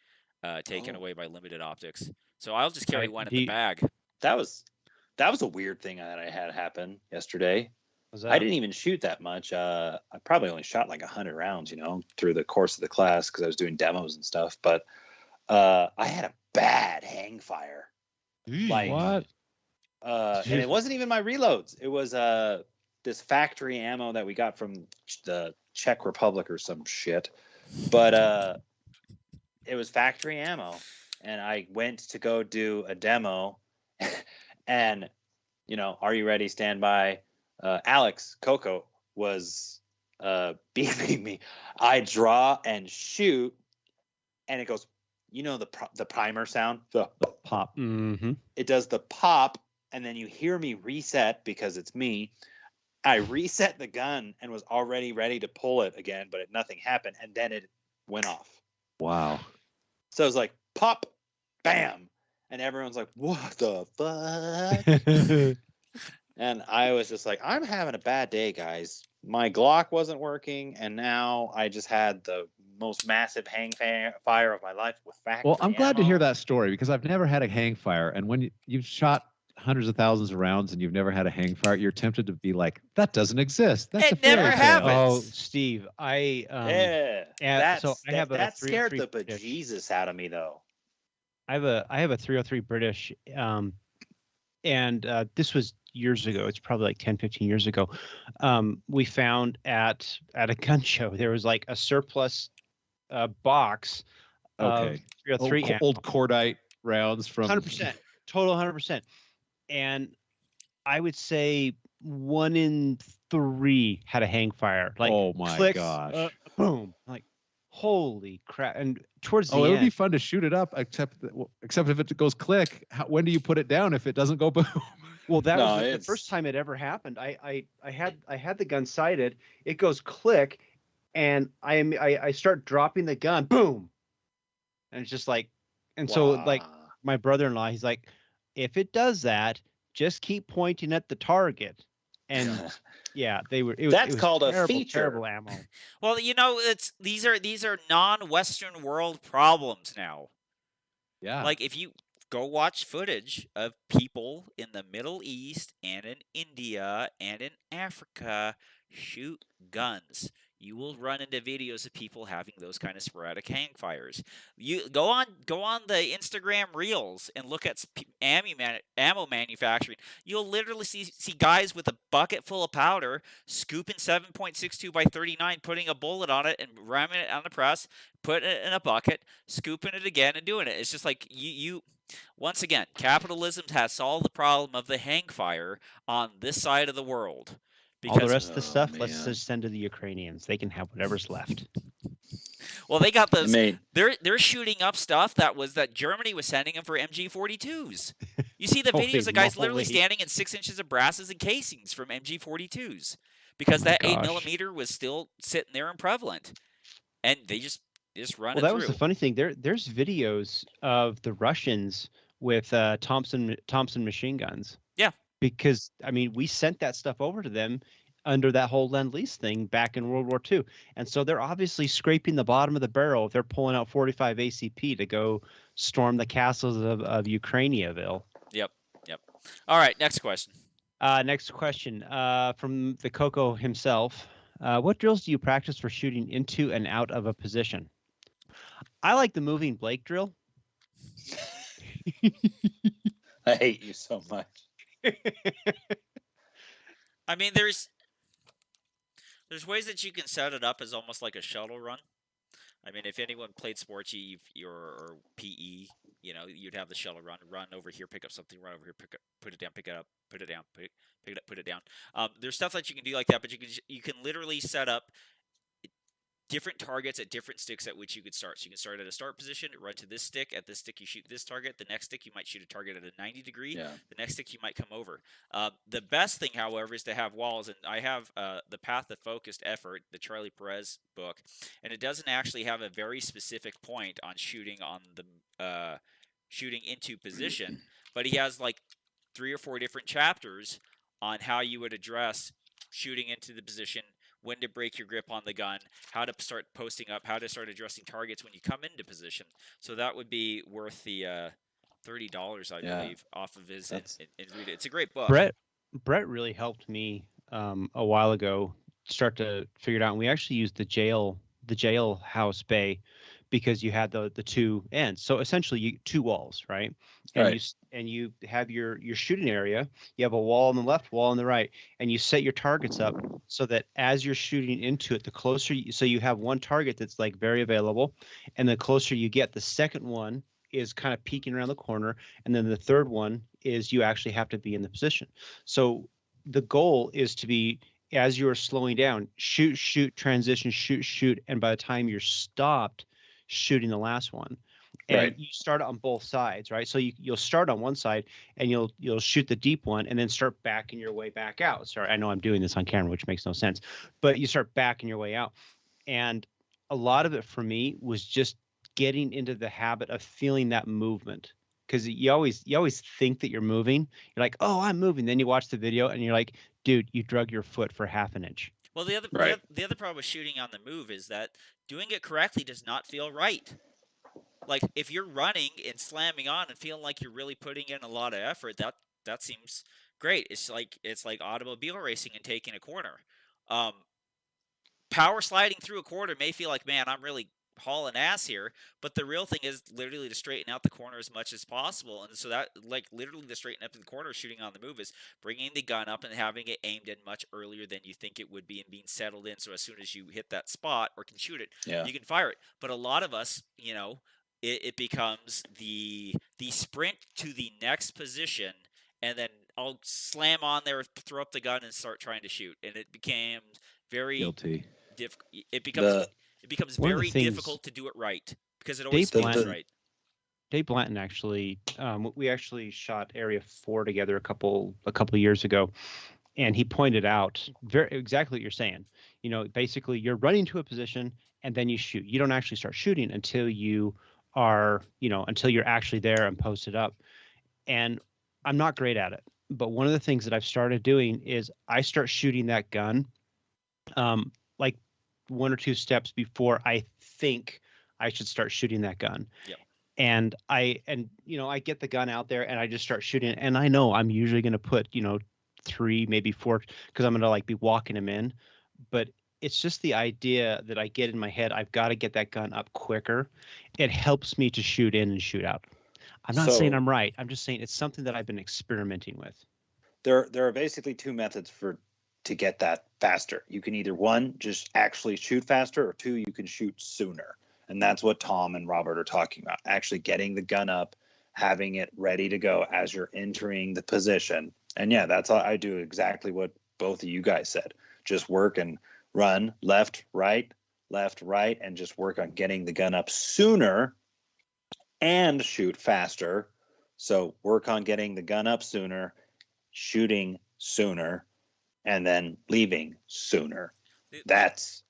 taken away by limited optics. So I'll just carry one in the bag. That was a weird thing that I had happen yesterday. I didn't even shoot that much. I probably only shot like 100 rounds, through the course of the class because I was doing demos and stuff. But I had a bad hang fire. What? And it wasn't even my reloads. It was this factory ammo that we got from the Czech Republic or some shit. But it was factory ammo, and I went to go do a demo, and are you ready? Stand by. Alex Coco was beeping me. I draw and shoot, and it goes. The primer sound, the pop. Mm-hmm. It does the pop. And then you hear me reset because it's me. I reset the gun and was already ready to pull it again, but nothing happened. And then it went off. Wow. So it was like, pop, bam. And everyone's like, what the fuck? And I was just like, I'm having a bad day, guys. My Glock wasn't working, and now I just had the most massive hang fire of my life with factory Well, I'm glad to ammo. hear that story because I've never had a hang fire. And when you've shot hundreds of thousands of rounds and you've never had a hang fire, you're tempted to be like, that doesn't exist. That's It a fairy never tale. happens. Oh, Steve, So I have a that scared the 303 British. bejesus out of me, though. I have a 303 British, and this was years ago. It's probably like 10, 15 years ago. We found at a gun show there was like a surplus box of 303 old cordite rounds from 100%, total 100%, and I would say 1 in 3 had a hang fire. Like, oh my clicks, gosh, boom! Like, holy crap! And towards the it end, would be fun to shoot it up, except if it goes click. When do you put it down if it doesn't go boom? Well, that was the first time it ever happened. I had the gun sighted. It goes click, and I start dropping the gun. Boom, and it's just like, and so like my brother-in-law, he's like, if it does that, just keep pointing at the target. And yeah, That's called terrible, a feature. Terrible ammo. Well, these are non-Western world problems now. Yeah. Like if you go watch footage of people in the Middle East and in India and in Africa shoot guns, you will run into videos of people having those kind of sporadic hang fires. You go on the Instagram Reels and look at ammo manufacturing. You'll literally see guys with a bucket full of powder scooping 7.62 by 39, putting a bullet on it and ramming it on the press, putting it in a bucket, scooping it again and doing it. It's just like you once again, capitalism has solved the problem of the hang fire on this side of the world. All the rest of the stuff, let's just send to the Ukrainians. They can have whatever's left. Well, they got those. They're shooting up stuff that Germany was sending them for MG42s. You see the videos of guys literally standing in 6 inches of brasses and casings from MG42s because that 8mm was still sitting there and prevalent, and they just run it through. Well, that was the funny thing. There's videos of the Russians with Thompson machine guns. Yeah. Because, I mean, we sent that stuff over to them under that whole Lend-Lease thing back in World War II. And so they're obviously scraping the bottom of the barrel if they're pulling out 45 ACP to go storm the castles of Ukrainiaville. Yep. All right, next question. Next question from the Coco himself. What drills do you practice for shooting into and out of a position? I like the moving Blake drill. I hate you so much. I mean, there's ways that you can set it up as almost like a shuttle run. I mean, if anyone played sports or PE, you'd have the shuttle run over here, pick up something, run over here, put it down, pick it up, put it down, pick it up, put it down. There's stuff that you can do like that, but you can literally set up different targets at different sticks at which you could start. So you can start at a start position, run to this stick. At this stick, you shoot this target. The next stick, you might shoot a target at a 90 degree. Yeah. The next stick, you might come over. The best thing, however, is to have walls. And I have the Path of Focused Effort, the Charlie Perez book, and it doesn't actually have a very specific point on shooting into position, but he has like 3 or 4 different chapters on how you would address shooting into the position, when to break your grip on the gun, how to start posting up, how to start addressing targets when you come into position. So that would be worth the $30, I believe, off of his and read it. It's a great book. Brett really helped me a while ago start to figure it out. And we actually used the jailhouse bay because you had the 2 ends. So essentially 2 walls, right? And you have your shooting area. You have a wall on the left, wall on the right, and you set your targets up so that as you're shooting into it, the closer so you have one target that's like very available, and the closer you get, the second one is kind of peeking around the corner, and then the third one is you actually have to be in the position. So the goal is to be, as you're slowing down, shoot, transition, shoot, and by the time you're stopped shooting the last one, and you start on both sides, right? So you'll start on one side and you'll shoot the deep one and then start backing your way back out. Sorry, I know I'm doing this on camera, which makes no sense, but you start backing your way out. And a lot of it for me was just getting into the habit of feeling that movement because you always think that you're moving. You're like, oh, I'm moving. Then you watch the video and you're like, dude, you drug your foot for half an inch. Well, the other problem with shooting on the move is that doing it correctly does not feel right. Like if you're running and slamming on and feeling like you're really putting in a lot of effort, that seems great. It's like automobile racing and taking a corner. Power sliding through a corner may feel like, man, I'm really hauling ass here, but the real thing is literally to straighten out the corner as much as possible. And so that, like, literally to straighten up the corner shooting on the move is bringing the gun up and having it aimed in much earlier than you think it would be and being settled in, so as soon as you hit that spot or can shoot it, you can fire it. But a lot of us, it becomes the sprint to the next position, and then I'll slam on there, throw up the gun, and start trying to shoot. And it became very guilty. It becomes very difficult to do it right because it always feels right. Dave Blanton actually, we actually shot Area 4 together a couple of years ago, and he pointed out exactly what you're saying. Basically you're running to a position and then you shoot. You don't actually start shooting until you are, until you're actually there and posted up. And I'm not great at it, but one of the things that I've started doing is I start shooting that gun, like 1 or 2 steps before I think I should start shooting that gun. Yep. And I get the gun out there and I just start shooting. And I know I'm usually going to put, 3, maybe 4, because I'm going to like be walking them in. But it's just the idea that I get in my head, I've got to get that gun up quicker. It helps me to shoot in and shoot out. I'm not saying I'm right. I'm just saying it's something that I've been experimenting with. There are basically 2 methods to get that faster. You can either 1, just actually shoot faster, or 2, you can shoot sooner. And that's what Tom and Robert are talking about. Actually getting the gun up, having it ready to go as you're entering the position. And yeah, that's all. I do exactly what both of you guys said. Just work and run left, right, and just work on getting the gun up sooner and shoot faster. So work on getting the gun up sooner, shooting sooner, and then leaving sooner. That's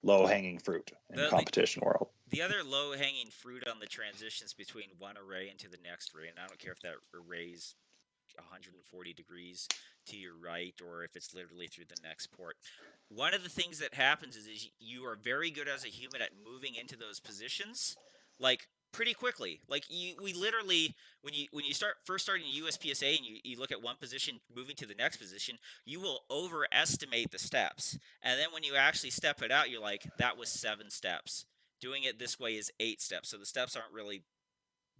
low-hanging fruit in the competition world. The other low-hanging fruit on the transitions between one array into the next array, and I don't care if that array's 140 degrees to your right or if it's literally through the next port. One of the things that happens is you are very good as a human at moving into those positions, like pretty quickly. Like we literally, when you first starting USPSA and you look at one position moving to the next position, you will overestimate the steps. And then when you actually step it out, you're like, that was 7 steps. Doing it this way is 8 steps. So the steps aren't really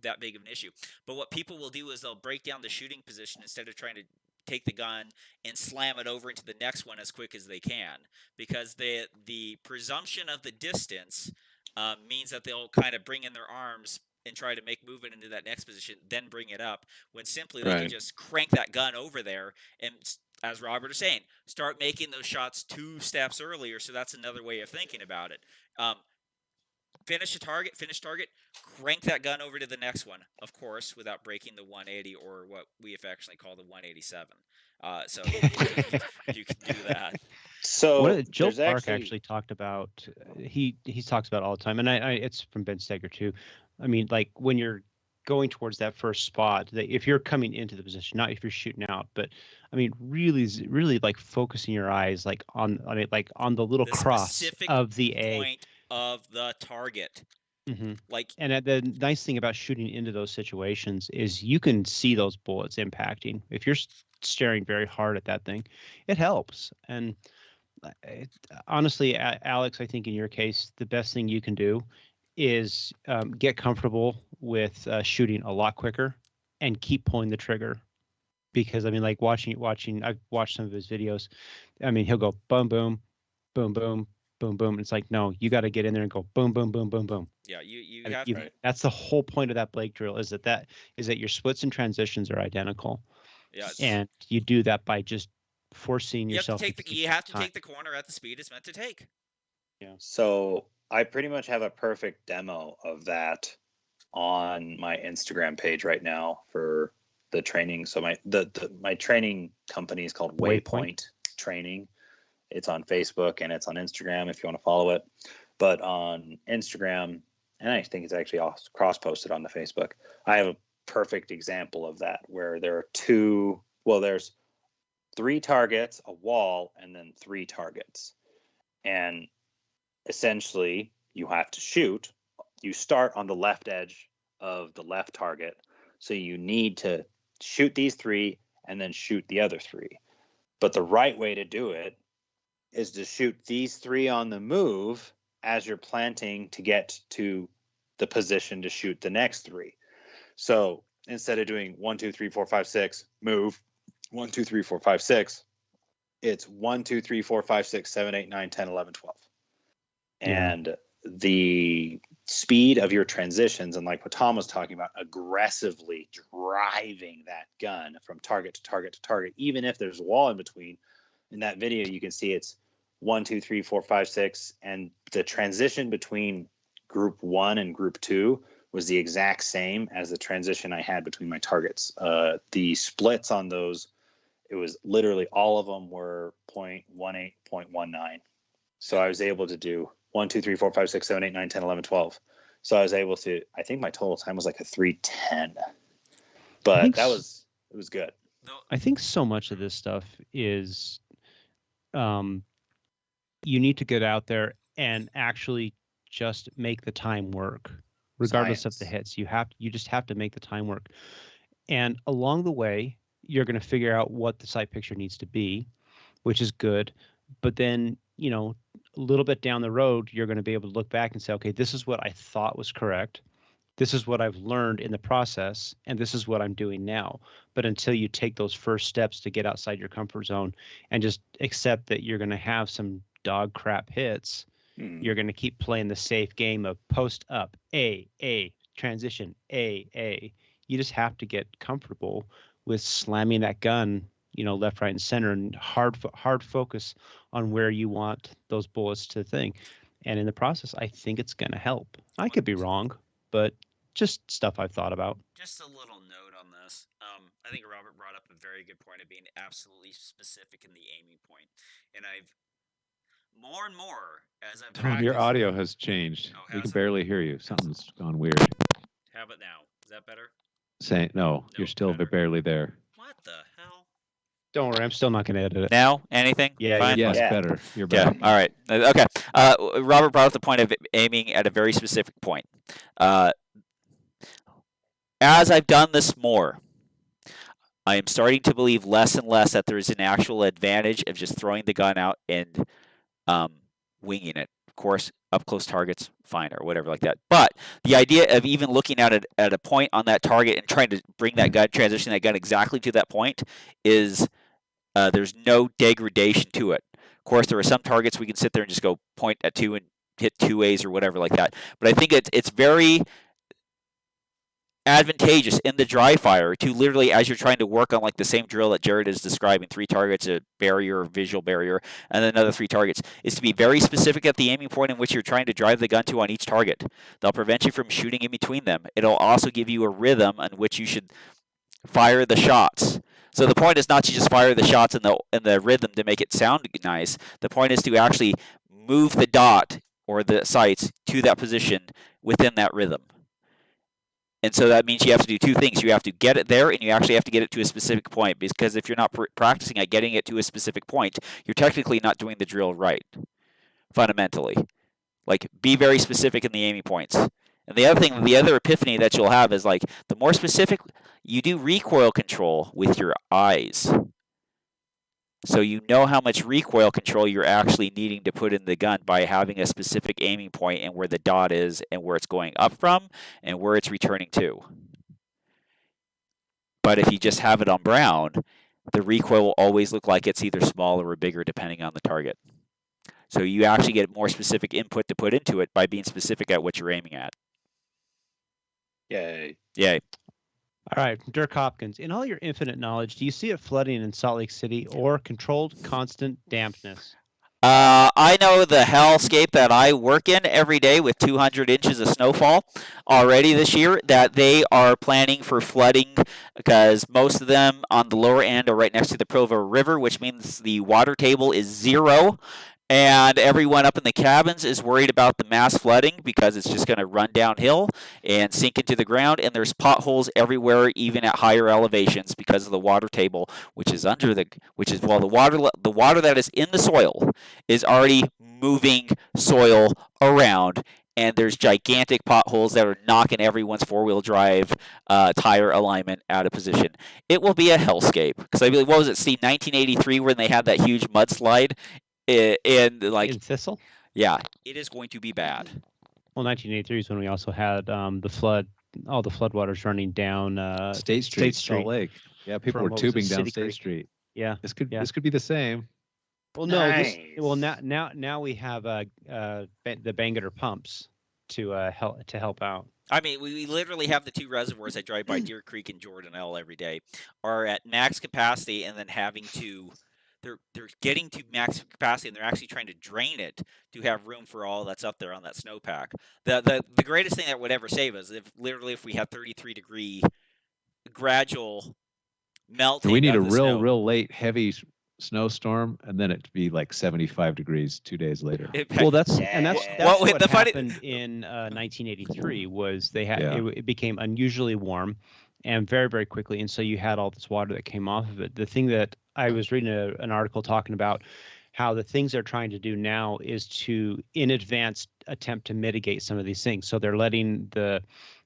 that big of an issue. But what people will do is they'll break down the shooting position instead of trying to take the gun and slam it over into the next one as quick as they can, because the presumption of the distance means that they'll kind of bring in their arms and try to make movement into that next position, then bring it up, when simply they can just crank that gun over there and, as Robert is saying, start making those shots 2 steps earlier. So that's another way of thinking about it. Finish target, crank that gun over to the next one, of course, without breaking the 180 or what we affectionately call the 187. So you can do that. So Joe Clark actually talked about, he talks about all the time, and I it's from Ben Steger too. I mean, like when you're going towards that first spot, that if you're coming into the position, not if you're shooting out, but I mean, really like focusing your eyes like on the little cross of the point of the target. Mm-hmm. And the nice thing about shooting into those situations is you can see those bullets impacting. If you're staring very hard at that thing, it helps. And honestly, Alex, I think in your case, the best thing you can do is get comfortable with shooting a lot quicker and keep pulling the trigger. Because I mean, like watching, I've watched some of his videos. I mean, he'll go boom, boom, boom, boom, boom, boom. It's like, no, you got to get in there and go boom, boom, boom, boom, boom. Yeah, you have to. That's the whole point of that Blake drill, is that your splits and transitions are identical. Yeah, and you do that by just forcing yourself. You have to take the corner at the speed it's meant to take. Yeah. So I pretty much have a perfect demo of that on my Instagram page right now for the training. So my training company is called Waypoint Training. It's on Facebook and it's on Instagram if you want to follow it. But on Instagram, and I think it's actually cross-posted on the Facebook, I have a perfect example of that, where there's 3 targets, a wall, and then 3 targets. And essentially, you have to shoot. You start on the left edge of the left target. So you need to shoot these 3 and then shoot the other 3. But the right way to do it is to shoot these 3 on the move as you're planting to get to the position to shoot the next 3. So instead of doing 1, 2, 3, 4, 5, 6, move, 1, 2, 3, 4, 5, 6, it's 1, 2, 3, 4, 5, 6, 7, 8, 9, 10, 11, 12. And the speed of your transitions, and like what Tom was talking about, aggressively driving that gun from target to target to target, even if there's a wall in between. In that video, you can see it's 1, 2, 3, 4, 5, 6, and the transition between group 1 and group 2 was the exact same as the transition I had between my targets. The splits on those, it was literally all of them were 0.18, 0.19. So I was able to do 1, 2, 3, 4, 5, 6, 7, 8, 9, 10, 11, 12. So I was able to, I think my total time was like a 3:10. But it was good. I think so much of this stuff is you need to get out there and actually just make the time work, regardless of the hits. You just have to make the time work. And along the way, you're going to figure out what the sight picture needs to be, which is good. But then, a little bit down the road, you're going to be able to look back and say, okay, this is what I thought was correct. This is what I've learned in the process, and this is what I'm doing now. But until you take those first steps to get outside your comfort zone and just accept that you're going to have some dog crap hits, you're going to keep playing the safe game of post up, A, transition, A. You just have to get comfortable with slamming that gun, left, right, and center, and hard focus on where you want those bullets to think. And in the process, I think it's going to help. I could be wrong, but just stuff I've thought about. Just a little note on this. I think Robert brought up a very good point of being absolutely specific in the aiming point. And I've more and more as I've Tom, your audio has changed. We can barely hear you. Something's gone weird. How about now? Is that better? No, you're still barely there. What the hell? Don't worry, I'm still not going to edit it. Now, anything? Yeah. Fine? Yes, better. You're better. Yeah. All right. Okay. Robert brought up the point of aiming at a very specific point. As I've done this more, I am starting to believe less and less that there is an actual advantage of just throwing the gun out and winging it. Of course, up close targets, fine, or whatever like that. But the idea of even looking at it at a point on that target and trying to bring that gun, transition that gun exactly to that point is there's no degradation to it. Of course, there are some targets we can sit there and just go point at 2 and hit 2As or whatever like that. But I think it's very advantageous in the dry fire to literally, as you're trying to work on like the same drill that Jared is describing, 3 targets, a barrier, a visual barrier, and then another 3 targets, is to be very specific at the aiming point in which you're trying to drive the gun to on each target. They'll prevent you from shooting in between them. It'll also give you a rhythm on which you should fire the shots. So the point is not to just fire the shots in the rhythm to make it sound nice. The point is to actually move the dot or the sights to that position within that rhythm. And so that means you have to do 2 things. You have to get it there, and you actually have to get it to a specific point. Because if you're not practicing at getting it to a specific point, you're technically not doing the drill right, fundamentally. Like, be very specific in the aiming points. And the other thing, the other epiphany that you'll have is, like, the more specific you do recoil control with your eyes. So you know how much recoil control you're actually needing to put in the gun by having a specific aiming point and where the dot is and where it's going up from and where it's returning to. But if you just have it on brown, the recoil will always look like it's either smaller or bigger depending on the target. So you actually get more specific input to put into it by being specific at what you're aiming at. Yay. All right, Dirk Hopkins, in all your infinite knowledge, do you see it flooding in Salt Lake City or controlled constant dampness? I know the hellscape that I work in every day with 200 inches of snowfall already this year, that they are planning for flooding because most of them on the lower end are right next to the Provo River, which means the water table is 0. And everyone up in the cabins is worried about the mass flooding because it's just going to run downhill and sink into the ground. And there's potholes everywhere, even at higher elevations, because of the water table, which is the water that is in the soil is already moving soil around. And there's gigantic potholes that are knocking everyone's four-wheel drive tire alignment out of position. It will be a hellscape. Because I believe, what was it, Steve, 1983, when they had that huge mudslide? In Thistle? Yeah, it is going to be bad. Well, 1983 is when we also had the flood, all the floodwaters running down State Street, Salt Lake. Yeah, people were tubing down State Street. Yeah, this could be the same. Well, no, now we have the Bangerter pumps to help out. I mean, we literally have the two reservoirs I drive by Deer Creek and Jordanelle every day are at max capacity, and then having to. They're getting to max capacity, and they're actually trying to drain it to have room for all that's up there on that snowpack. The greatest thing that would ever save us, if we had 33-degree gradual melting. We need a real late heavy snowstorm, and then it'd be like 75 degrees 2 days later. Well, that's what happened in 1983 was it became unusually warm and very, very quickly, and so you had all this water that came off of it. The thing that I was reading an article talking about how the things they're trying to do now is to, in advance, attempt to mitigate some of these things. So they're letting the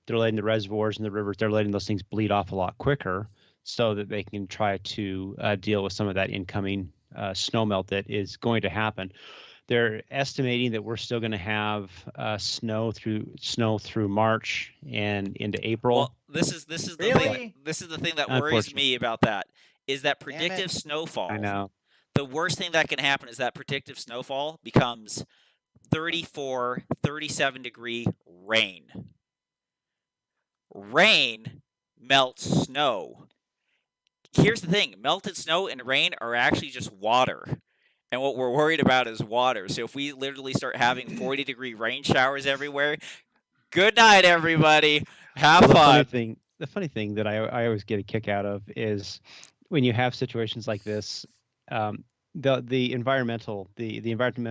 reservoirs and the rivers, they're letting those things bleed off a lot quicker, so that they can try to deal with some of that incoming snow melt that is going to happen. They're estimating that we're still going to have snow through March and into April. Well, this is the thing. This is the thing that worries me about that. Is that predictive snowfall? I know. The worst thing that can happen is that predictive snowfall becomes 34, 37-degree rain. Rain melts snow. Here's the thing. Melted snow and rain are actually just water. And what we're worried about is water. So if we literally start having 40-degree rain showers everywhere, good night, everybody. Have fun. The funny thing that I always get a kick out of is when you have situations like this, the environmental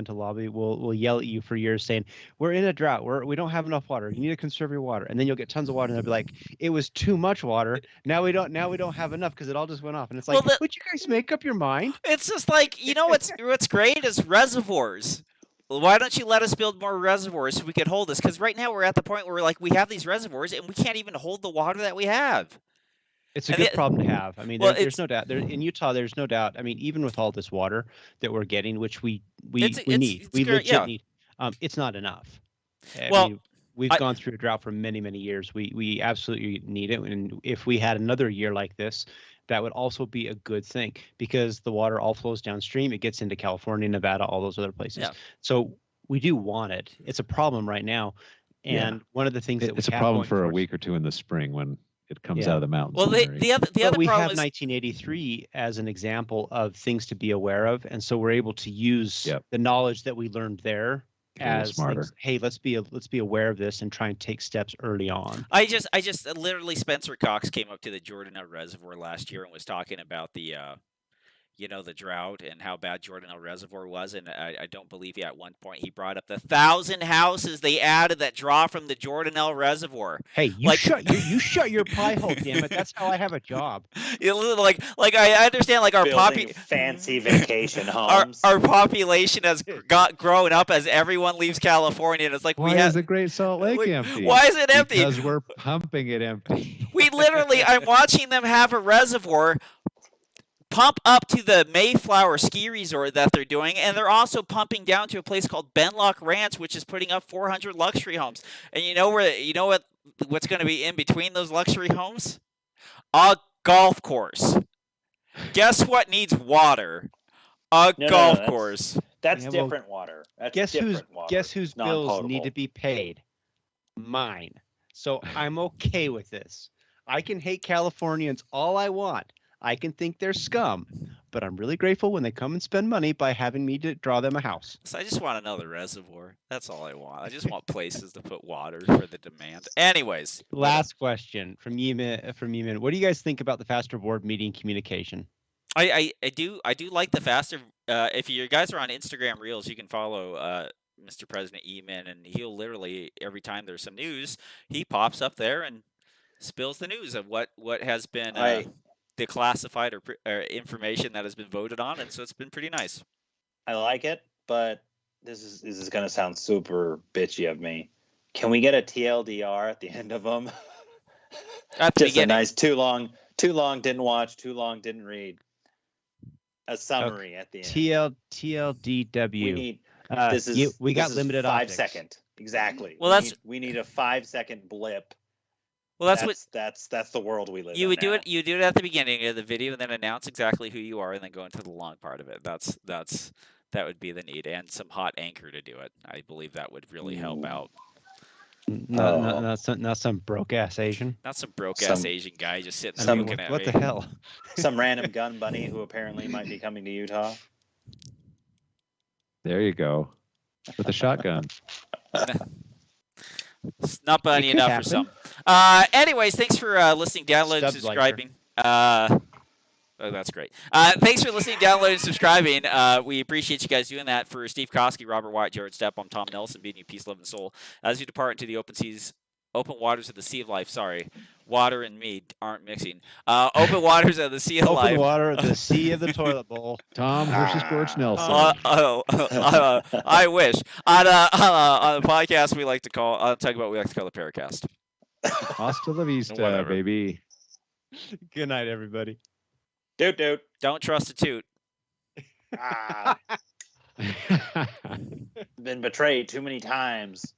lobby will yell at you for years saying, we're in a drought, we don't have enough water, you need to conserve your water, and then you'll get tons of water and they'll be like, it was too much water, now we don't have enough because it all just went off. And it's like, would you guys make up your mind? It's just like, what's great is reservoirs. Why don't you let us build more reservoirs so we can hold this? Because right now we're at the point where we have these reservoirs and we can't even hold the water that we have. It's a good problem to have. I mean, there's no doubt. In Utah, there's no doubt. I mean, even with all this water that we're getting, which we legit need, it's not enough. We've gone through a drought for many, many years. We absolutely need it. And if we had another year like this, that would also be a good thing because the water all flows downstream. It gets into California, Nevada, all those other places. Yeah. So we do want it. It's a problem right now. And one of the things it's a problem for a week or two in the spring when it comes out of the mountains. Well, the other we problem have 1983 as an example of things to be aware of, and so we're able to use the knowledge that we learned there as things, hey, let's be aware of this and try and take steps early on. I just literally Spencer Cox came up to the Jordanelle Reservoir last year and was talking about the the drought and how bad Jordanelle Reservoir was, and I don't believe at one point he brought up the 1,000 houses they added that draw from the Jordanelle Reservoir. Hey, you shut your pie hole, damn it! That's how I have a job. I understand, our fancy vacation homes. Our population has grown up as everyone leaves California, and it's like why is the Great Salt Lake empty? Why is it empty? Because we're pumping it empty. I'm watching them have a reservoir pump up to the Mayflower ski resort that they're doing, and they're also pumping down to a place called Benlock Ranch, which is putting up 400 luxury homes. And what's going to be in between those luxury homes? A golf course. Guess what needs water? Golf course. That's different water. Guess whose bills need to be paid? Mine. So I'm okay with this. I can hate Californians all I want. I can think they're scum, but I'm really grateful when they come and spend money by having me to draw them a house. So I just want another reservoir. That's all I want. I just want places to put water for the demand. Anyways. Last question from Yemen. What do you guys think about the faster board meeting communication? I do like the faster. If you guys are on Instagram Reels, you can follow Mr. President Eman, and he'll literally every time there's some news, he pops up there and spills the news of what has been declassified or information that has been voted on, and so it's been pretty nice. I like it, but this is going to sound super bitchy of me. Can we get a TLDR at the end of them? At the Just beginning. a nice too long didn't watch, too long didn't read. A summary at the end. TLDW. We need we got limited 5 optics. second. Exactly. Well, we need a 5 second blip. Well, that's the world we live in. You would do now. it. You do it at the beginning of the video, and then announce exactly who you are, and then go into the long part of it. That would be the need, and some hot anchor to do it. I believe that would really help out. Not some broke ass Asian. Not some broke ass Asian guy just sitting there looking at me. What the hell? Some random gun bunny who apparently might be coming to Utah. There you go. With a shotgun. It's not bunny enough for some. Anyways, thanks for listening, downloading, subscribing. Oh, that's great. Thanks for listening, downloading, subscribing. We appreciate you guys doing that. For Steve Koski, Robert White, Jared Stepp, I'm Tom Nelson, bidding you peace, love, and soul. As you depart into the open waters of the Sea of Life. Sorry, water and me aren't mixing. Open waters of the Sea of Life. Open water, the sea of the toilet bowl. Tom versus George Nelson. I wish. On the podcast we like to call the PARAcast. Hasta la vista, baby. Good night, everybody. Doot. Don't trust a toot. Been betrayed too many times.